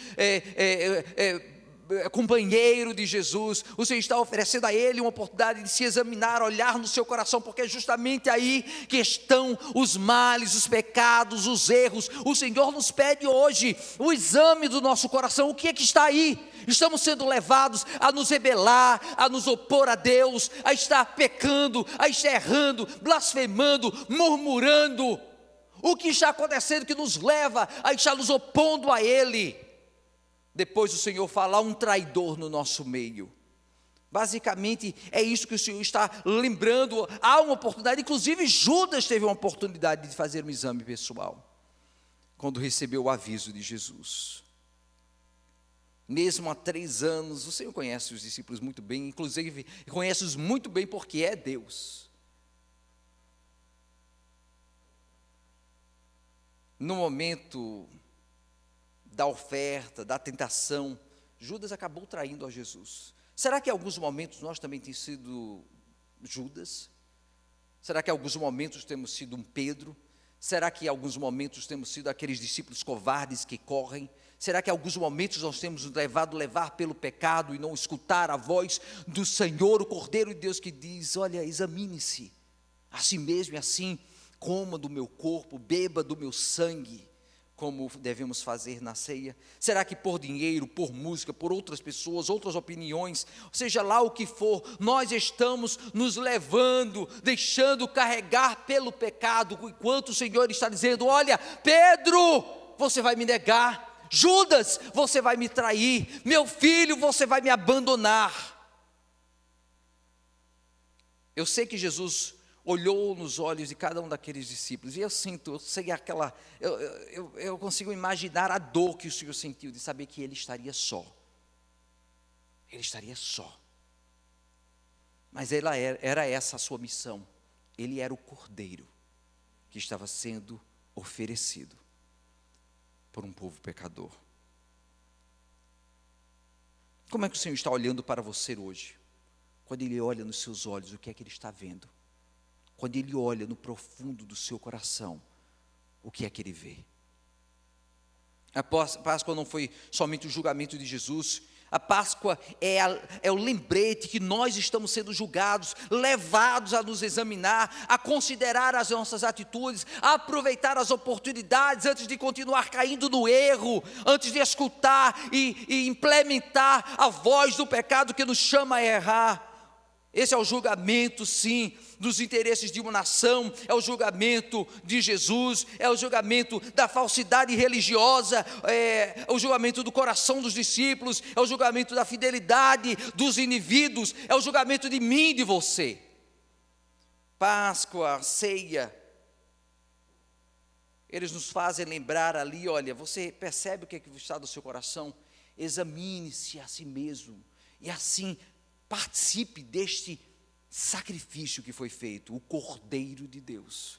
companheiro de Jesus. O Senhor está oferecendo a ele uma oportunidade de se examinar, olhar no seu coração, porque é justamente aí que estão os males, os pecados, os erros. O Senhor nos pede hoje o exame do nosso coração. O que é que está aí? Estamos sendo levados a nos rebelar, a nos opor a Deus, a estar pecando, a estar errando, blasfemando, murmurando. O que está acontecendo que nos leva a estar nos opondo a Ele? Depois o Senhor fala: há um traidor no nosso meio. Basicamente é isso que o Senhor está lembrando. Há uma oportunidade, inclusive Judas teve uma oportunidade de fazer um exame pessoal, quando recebeu o aviso de Jesus. Mesmo há 3 anos, o Senhor conhece os discípulos muito bem, inclusive conhece-os muito bem porque é Deus. No momento da oferta, da tentação, Judas acabou traindo a Jesus. Será que em alguns momentos nós também temos sido Judas? Será que em alguns momentos temos sido um Pedro? Será que em alguns momentos temos sido aqueles discípulos covardes que correm? Será que em alguns momentos nós temos nos levar pelo pecado e não escutar a voz do Senhor, o Cordeiro de Deus, que diz: olha, examine-se a si mesmo e assim coma do meu corpo, beba do meu sangue, como devemos fazer na ceia? Será que por dinheiro, por música, por outras pessoas, outras opiniões, seja lá o que for, nós estamos nos levando, deixando carregar pelo pecado, enquanto o Senhor está dizendo: olha, Pedro, você vai me negar. Judas, você vai me trair. Meu filho, você vai me abandonar. Eu sei que Jesus olhou nos olhos de cada um daqueles discípulos, e eu sei eu consigo imaginar a dor que o Senhor sentiu de saber que ele estaria só. Ele estaria só. Mas era essa a sua missão, ele era o cordeiro que estava sendo oferecido por um povo pecador. Como é que o Senhor está olhando para você hoje? Quando Ele olha nos seus olhos, o que é que Ele está vendo? Quando Ele olha no profundo do seu coração, o que é que Ele vê? A Páscoa não foi somente o julgamento de Jesus. A Páscoa é o lembrete que nós estamos sendo julgados, levados a nos examinar, a considerar as nossas atitudes, a aproveitar as oportunidades antes de continuar caindo no erro, antes de escutar e implementar a voz do pecado que nos chama a errar. Esse é o julgamento, sim, dos interesses de uma nação, é o julgamento de Jesus, é o julgamento da falsidade religiosa, é o julgamento do coração dos discípulos, é o julgamento da fidelidade dos indivíduos, é o julgamento de mim e de você. Páscoa, ceia, eles nos fazem lembrar ali, olha, você percebe o que está no seu coração? Examine-se a si mesmo, e assim participe deste sacrifício que foi feito, o Cordeiro de Deus,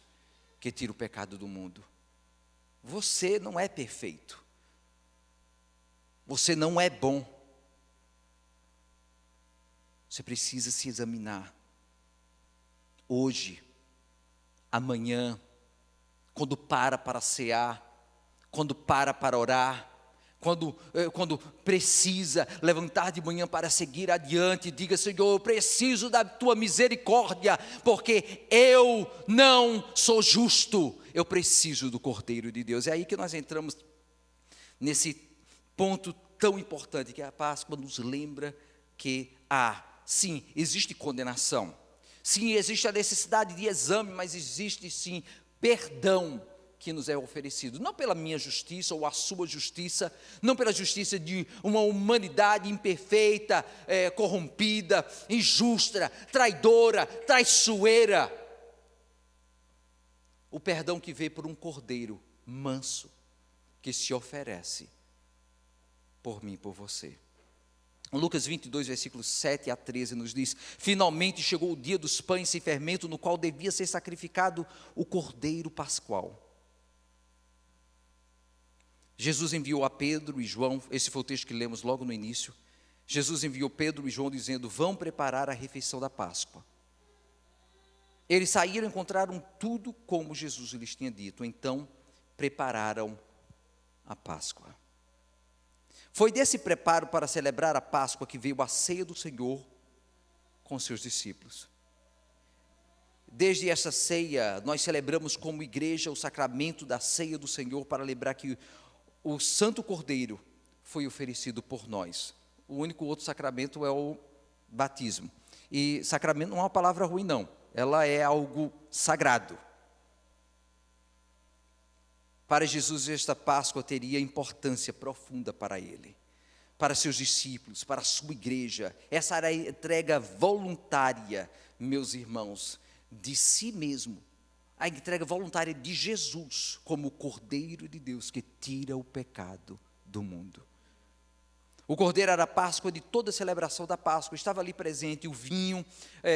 que tira o pecado do mundo. Você não é perfeito, você não é bom, você precisa se examinar, hoje, amanhã, quando para cear, quando para orar, quando precisa levantar de manhã para seguir adiante, diga: Senhor, eu preciso da tua misericórdia, porque eu não sou justo, eu preciso do Cordeiro de Deus. É aí que nós entramos nesse ponto tão importante, que a Páscoa nos lembra que sim, existe condenação, sim, existe a necessidade de exame, mas existe sim perdão que nos é oferecido, não pela minha justiça ou a sua justiça, não pela justiça de uma humanidade imperfeita, corrompida, injusta, traidora, traiçoeira. O perdão que veio por um cordeiro manso, que se oferece por mim e por você. Lucas 22, versículos 7 a 13 nos diz: finalmente chegou o dia dos pães sem fermento, no qual devia ser sacrificado o cordeiro pascual. Jesus enviou a Pedro e João, esse foi o texto que lemos logo no início. Jesus enviou Pedro e João dizendo: vão preparar a refeição da Páscoa. Eles saíram e encontraram tudo como Jesus lhes tinha dito, então prepararam a Páscoa. Foi desse preparo para celebrar a Páscoa que veio a ceia do Senhor com seus discípulos. Desde essa ceia, nós celebramos como igreja o sacramento da ceia do Senhor, para lembrar que o Santo Cordeiro foi oferecido por nós. O único outro sacramento é o batismo. E sacramento não é uma palavra ruim, não. Ela é algo sagrado. Para Jesus, esta Páscoa teria importância profunda para Ele, para seus discípulos, para a sua igreja. Essa era a entrega voluntária, meus irmãos, de si mesmo. A entrega voluntária de Jesus como o Cordeiro de Deus que tira o pecado do mundo. O cordeiro era a Páscoa de toda a celebração da Páscoa, estava ali presente o vinho,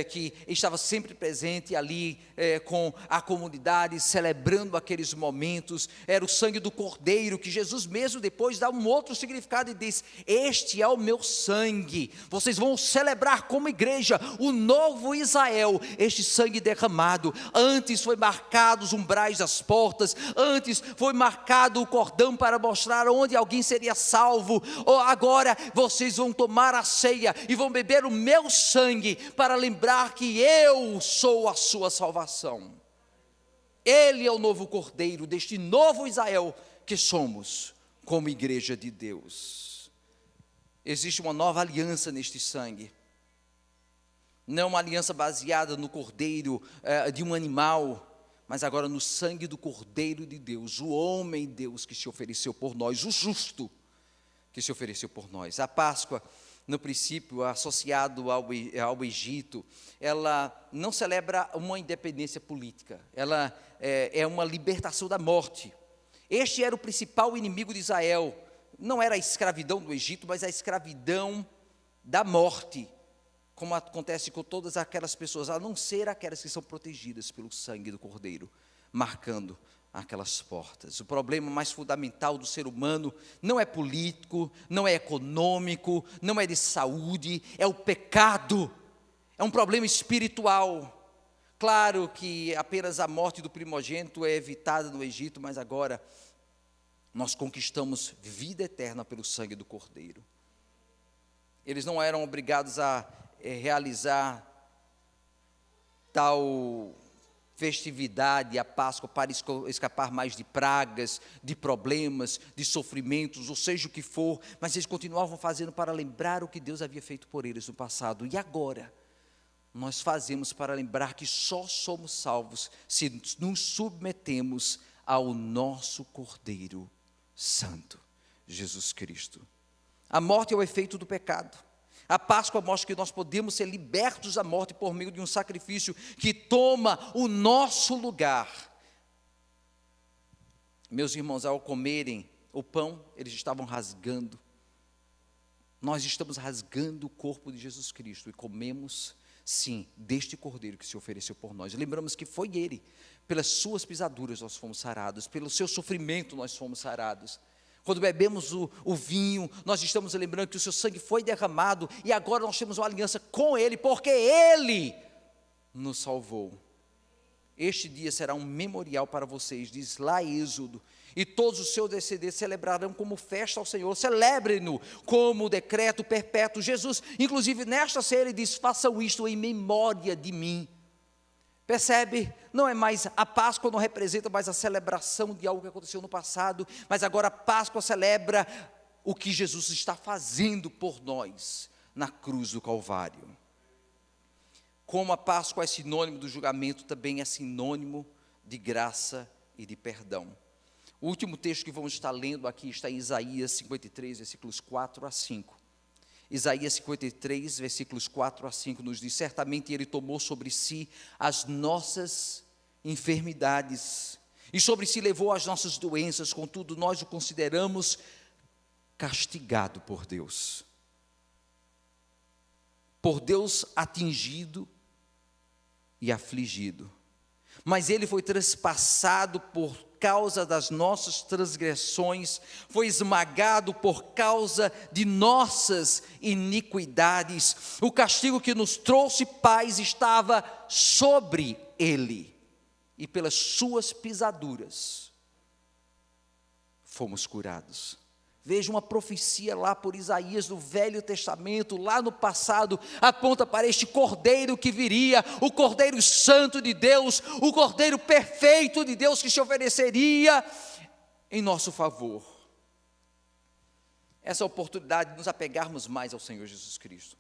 que estava sempre presente ali com a comunidade, celebrando aqueles momentos. Era o sangue do cordeiro, que Jesus mesmo depois dá um outro significado e diz: este é o meu sangue, vocês vão celebrar como igreja o novo Israel, este sangue derramado. Antes foi marcado os umbrais das portas, antes foi marcado o cordão para mostrar onde alguém seria salvo. Agora vocês vão tomar a ceia e vão beber o meu sangue, para lembrar que eu sou a sua salvação. Ele é o novo cordeiro deste novo Israel que somos como igreja de Deus. Existe uma nova aliança neste sangue, não uma aliança baseada no cordeiro de um animal, mas agora no sangue do Cordeiro de Deus, o homem Deus que se ofereceu por nós, o justo que se ofereceu por nós. A Páscoa, no princípio, associado ao Egito, ela não celebra uma independência política, ela é uma libertação da morte. Este era o principal inimigo de Israel, não era a escravidão do Egito, mas a escravidão da morte. como acontece com todas aquelas pessoas, a não ser aquelas que são protegidas pelo sangue do Cordeiro, marcando aquelas portas. O problema mais fundamental do ser humano não é político, não é econômico, não é de saúde, é o pecado, é um problema espiritual. Claro que apenas a morte do primogênito é evitada no Egito, mas agora nós conquistamos vida eterna pelo sangue do Cordeiro. Eles não eram obrigados a realizar tal festividade, a Páscoa, para escapar mais de pragas, de problemas, de sofrimentos, ou seja o que for, mas eles continuavam fazendo para lembrar o que Deus havia feito por eles no passado. E agora, nós fazemos para lembrar que só somos salvos se nos submetemos ao nosso Cordeiro Santo, Jesus Cristo. A morte é o efeito do pecado. A Páscoa mostra que nós podemos ser libertos da morte por meio de um sacrifício que toma o nosso lugar. Meus irmãos, ao comerem o pão, eles estavam rasgando. Nós estamos rasgando o corpo de Jesus Cristo e comemos, sim, deste Cordeiro que se ofereceu por nós. Lembramos que foi Ele, pelas suas pisaduras nós fomos sarados, pelo seu sofrimento nós fomos sarados. Quando bebemos o vinho, nós estamos lembrando que o seu sangue foi derramado e agora nós temos uma aliança com Ele, porque Ele nos salvou. Este dia será um memorial para vocês, diz lá Êxodo, e todos os seus descendentes celebrarão como festa ao Senhor, celebrem-no como decreto perpétuo. Jesus, inclusive nesta ceia, Ele diz, façam isto em memória de mim. Percebe? Não é mais, a Páscoa não representa mais a celebração de algo que aconteceu no passado, mas agora a Páscoa celebra o que Jesus está fazendo por nós na cruz do Calvário. Como a Páscoa é sinônimo do julgamento, também é sinônimo de graça e de perdão. O último texto que vamos estar lendo aqui está em Isaías 53, versículos 4 a 5. Isaías 53, versículos 4 a 5 nos diz, certamente Ele tomou sobre si as nossas enfermidades, e sobre si levou as nossas doenças, contudo nós o consideramos castigado por Deus atingido e afligido, mas Ele foi transpassado por causa das nossas transgressões, foi esmagado por causa de nossas iniquidades. O castigo que nos trouxe paz estava sobre Ele, e pelas suas pisaduras fomos curados. Veja, uma profecia lá por Isaías no Velho Testamento, lá no passado, aponta para este Cordeiro que viria, o Cordeiro Santo de Deus, o Cordeiro perfeito de Deus que se ofereceria em nosso favor. Essa oportunidade de nos apegarmos mais ao Senhor Jesus Cristo.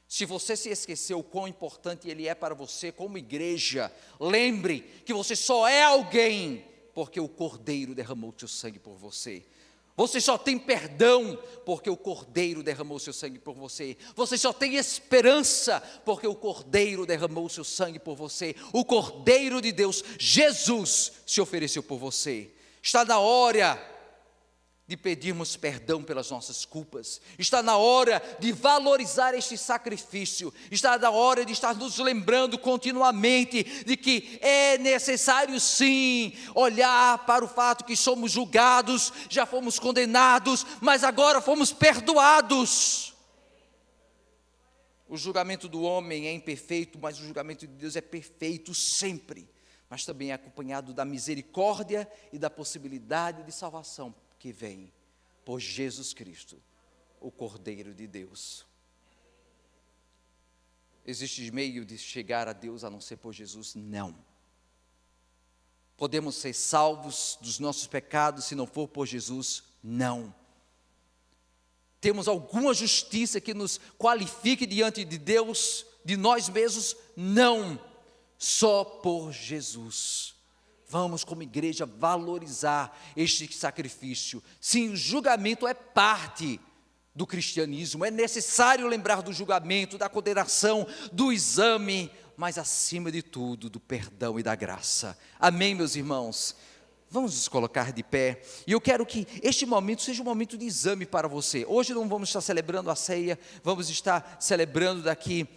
Se você se esqueceu o quão importante Ele é para você como igreja, lembre que você só é alguém porque o Cordeiro derramou seu sangue por você. Você só tem perdão porque o Cordeiro derramou seu sangue por você. Você só tem esperança porque o Cordeiro derramou seu sangue por você. O Cordeiro de Deus, Jesus, se ofereceu por você. Está na hora de pedirmos perdão pelas nossas culpas. Está na hora de valorizar este sacrifício. Está na hora de estar nos lembrando continuamente de que é necessário sim olhar para o fato que somos julgados, já fomos condenados, mas agora fomos perdoados. O julgamento do homem é imperfeito, mas o julgamento de Deus é perfeito sempre, mas também é acompanhado da misericórdia e da possibilidade de salvação que vem por Jesus Cristo, o Cordeiro de Deus. Existe meio de chegar a Deus a não ser por Jesus? Não. Podemos ser salvos dos nossos pecados se não for por Jesus? Não. Temos alguma justiça que nos qualifique diante de Deus, de nós mesmos? Não. Só por Jesus. Vamos, como igreja, valorizar este sacrifício. Sim, o julgamento é parte do cristianismo. É necessário lembrar do julgamento, da condenação, do exame, mas acima de tudo, do perdão e da graça. Amém, meus irmãos? Vamos nos colocar de pé. E eu quero que este momento seja um momento de exame para você. Hoje não vamos estar celebrando a ceia, vamos estar celebrando daqui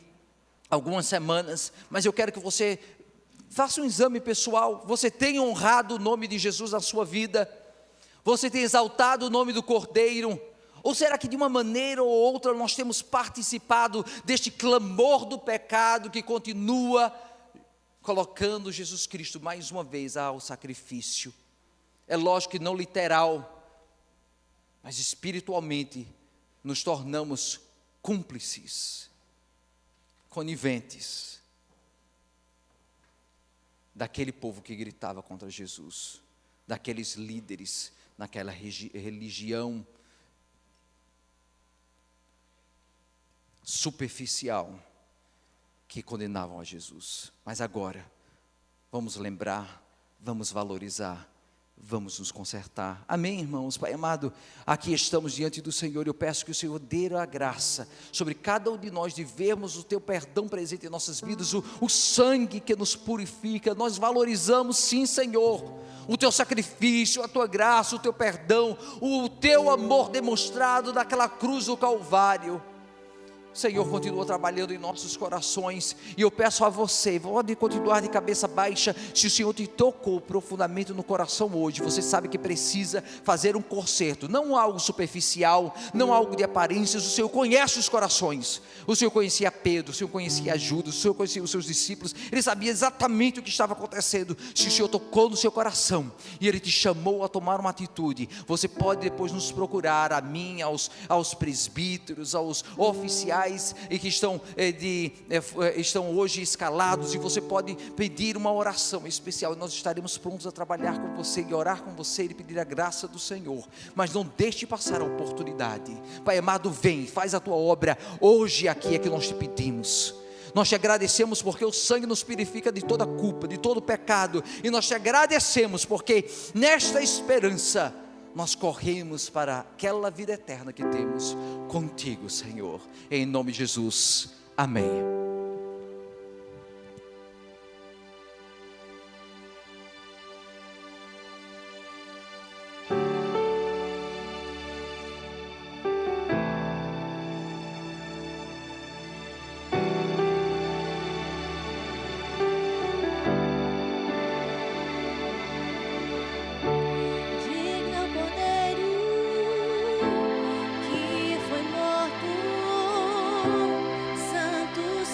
algumas semanas, mas eu quero que você faça um exame pessoal. Você tem honrado o nome de Jesus na sua vida? Você tem exaltado o nome do Cordeiro? Ou será que de uma maneira ou outra nós temos participado deste clamor do pecado que continua colocando Jesus Cristo mais uma vez ao sacrifício? É lógico que não literal, mas espiritualmente nos tornamos cúmplices, coniventes daquele povo que gritava contra Jesus, daqueles líderes naquela religião superficial que condenavam a Jesus. Mas agora, vamos lembrar, vamos valorizar, vamos nos consertar. Amém, irmãos? Pai amado, aqui estamos diante do Senhor. Eu peço que o Senhor dê a graça sobre cada um de nós de vermos o teu perdão presente em nossas vidas, o sangue que nos purifica. Nós valorizamos, sim, Senhor, o teu sacrifício, a tua graça, o teu perdão, o teu amor demonstrado naquela cruz do Calvário. Senhor, continua trabalhando em nossos corações, e eu peço a você, pode continuar de cabeça baixa. Se o Senhor te tocou profundamente no coração hoje, você sabe que precisa fazer um conserto, não algo superficial, não algo de aparências. O Senhor conhece os corações, o Senhor conhecia Pedro, o Senhor conhecia Judas, o Senhor conhecia os seus discípulos, Ele sabia exatamente o que estava acontecendo. Se o Senhor tocou no seu coração, e Ele te chamou a tomar uma atitude, você pode depois nos procurar, a mim, aos presbíteros, aos oficiais, e que estão hoje escalados, e você pode pedir uma oração especial, e nós estaremos prontos a trabalhar com você, e orar com você, e pedir a graça do Senhor. Mas não deixe passar a oportunidade. Pai amado, vem, faz a tua obra, hoje aqui é que nós te pedimos. Nós te agradecemos porque o sangue nos purifica de toda culpa, de todo pecado, e nós te agradecemos porque nesta esperança nós corremos para aquela vida eterna que temos contigo, Senhor, em nome de Jesus, amém. Santo,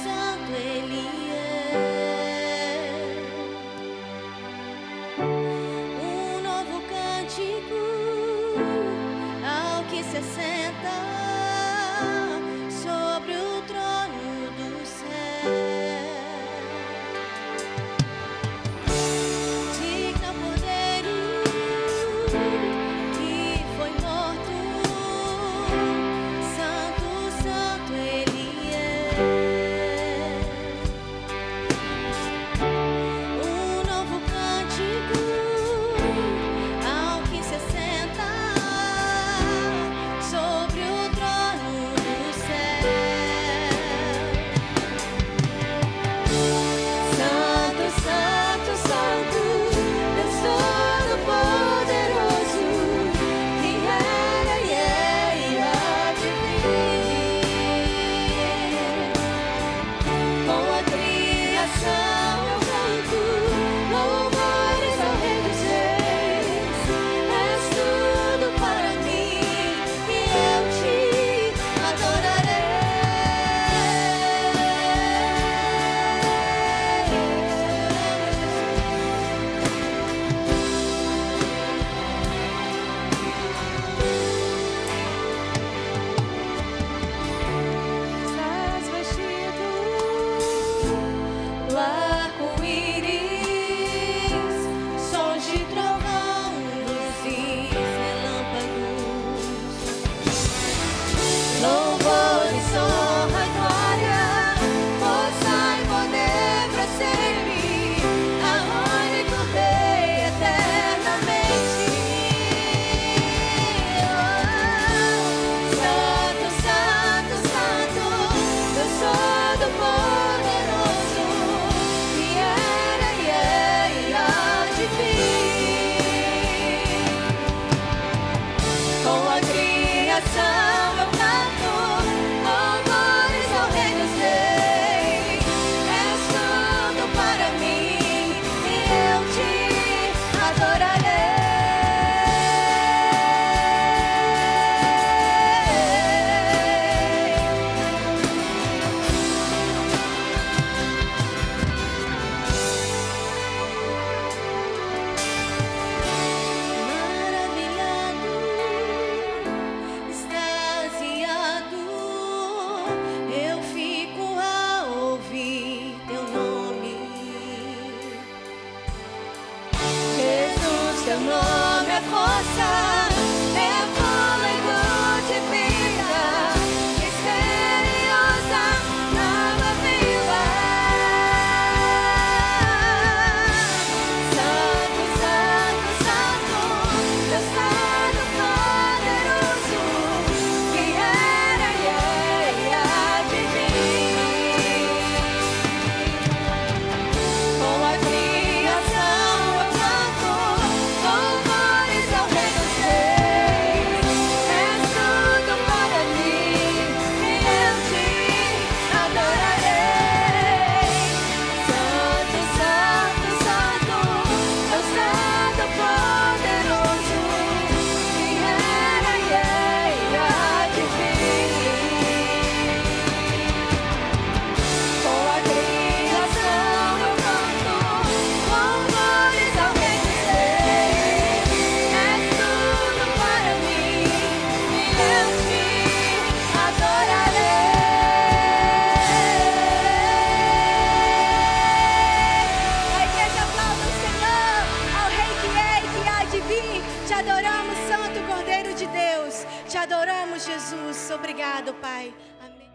Obrigado, Pai. Amém.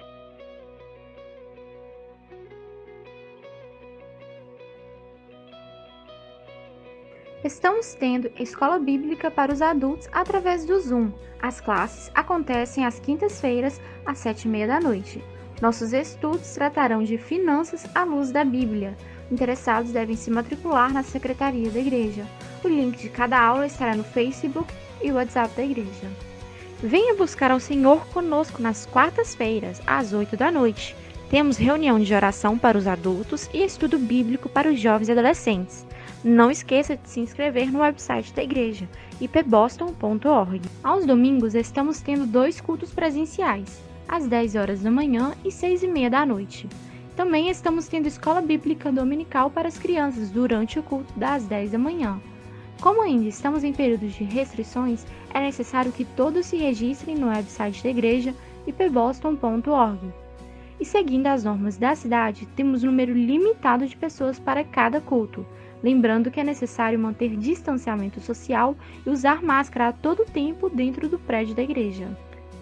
Estamos tendo escola bíblica para os adultos através do Zoom. As classes acontecem às quintas-feiras, às 7h30 da noite. Nossos estudos tratarão de finanças à luz da Bíblia. Interessados devem se matricular na secretaria da igreja. O link de cada aula estará no Facebook e WhatsApp da igreja. Venha buscar ao Senhor conosco nas quartas-feiras, às 8 da noite. Temos reunião de oração para os adultos e estudo bíblico para os jovens e adolescentes. Não esqueça de se inscrever no website da igreja, ipboston.org. Aos domingos estamos tendo 2 cultos presenciais, às 10 horas da manhã e 6h30 da noite. Também estamos tendo escola bíblica dominical para as crianças durante o culto das 10 da manhã. Como ainda estamos em períodos de restrições, é necessário que todos se registrem no website da igreja, ipboston.org. E seguindo as normas da cidade, temos um número limitado de pessoas para cada culto. Lembrando que é necessário manter distanciamento social e usar máscara a todo tempo dentro do prédio da igreja.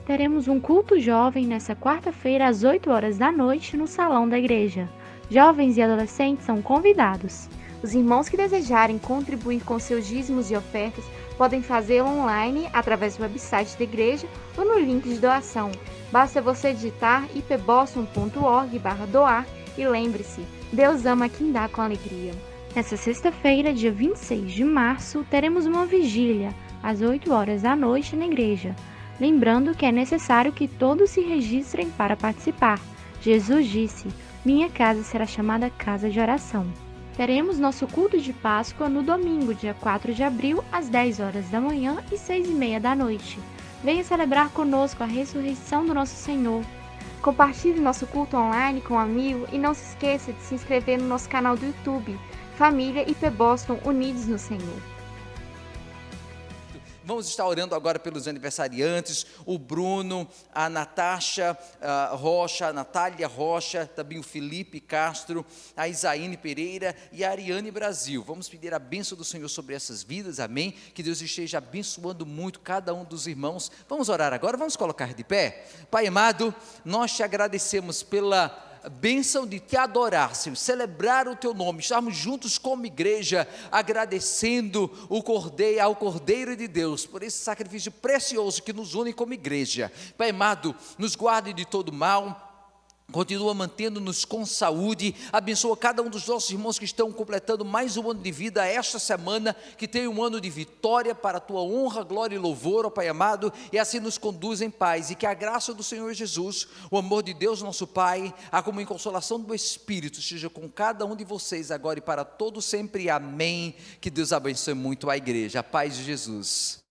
Teremos um culto jovem nesta quarta-feira às 8 horas da noite no salão da igreja. Jovens e adolescentes são convidados. Os irmãos que desejarem contribuir com seus dízimos e ofertas podem fazê-lo online através do website da igreja ou no link de doação. Basta você digitar ipboston.org/doar e lembre-se, Deus ama quem dá com alegria. Nessa sexta-feira, dia 26 de março, teremos uma vigília, às 8 horas da noite na igreja. Lembrando que é necessário que todos se registrem para participar. Jesus disse, minha casa será chamada casa de oração. Teremos nosso culto de Páscoa no domingo, dia 4 de abril, às 10 horas da manhã e 6h30 da noite. Venha celebrar conosco a ressurreição do nosso Senhor. Compartilhe nosso culto online com um amigo e não se esqueça de se inscrever no nosso canal do YouTube. Família IP Boston Unidos no Senhor. Vamos estar orando agora pelos aniversariantes, o Bruno, a Natasha Rocha, a Natália Rocha, também o Felipe Castro, a Isaíne Pereira e a Ariane Brasil. Vamos pedir a bênção do Senhor sobre essas vidas, amém? Que Deus esteja abençoando muito cada um dos irmãos. Vamos orar agora, vamos colocar de pé? Pai amado, nós te agradecemos pela bênção de te adorar, Senhor, celebrar o teu nome, estarmos juntos como igreja, agradecendo ao Cordeiro de Deus, por esse sacrifício precioso que nos une como igreja. Pai amado, nos guarde de todo mal, continua mantendo-nos com saúde, abençoa cada um dos nossos irmãos que estão completando mais um ano de vida esta semana, que tenha um ano de vitória para a tua honra, glória e louvor, ó Pai amado, e assim nos conduz em paz, e que a graça do Senhor Jesus, o amor de Deus nosso Pai, a comunhão e consolação do Espírito esteja com cada um de vocês agora e para todo sempre, amém. Que Deus abençoe muito a igreja, a paz de Jesus.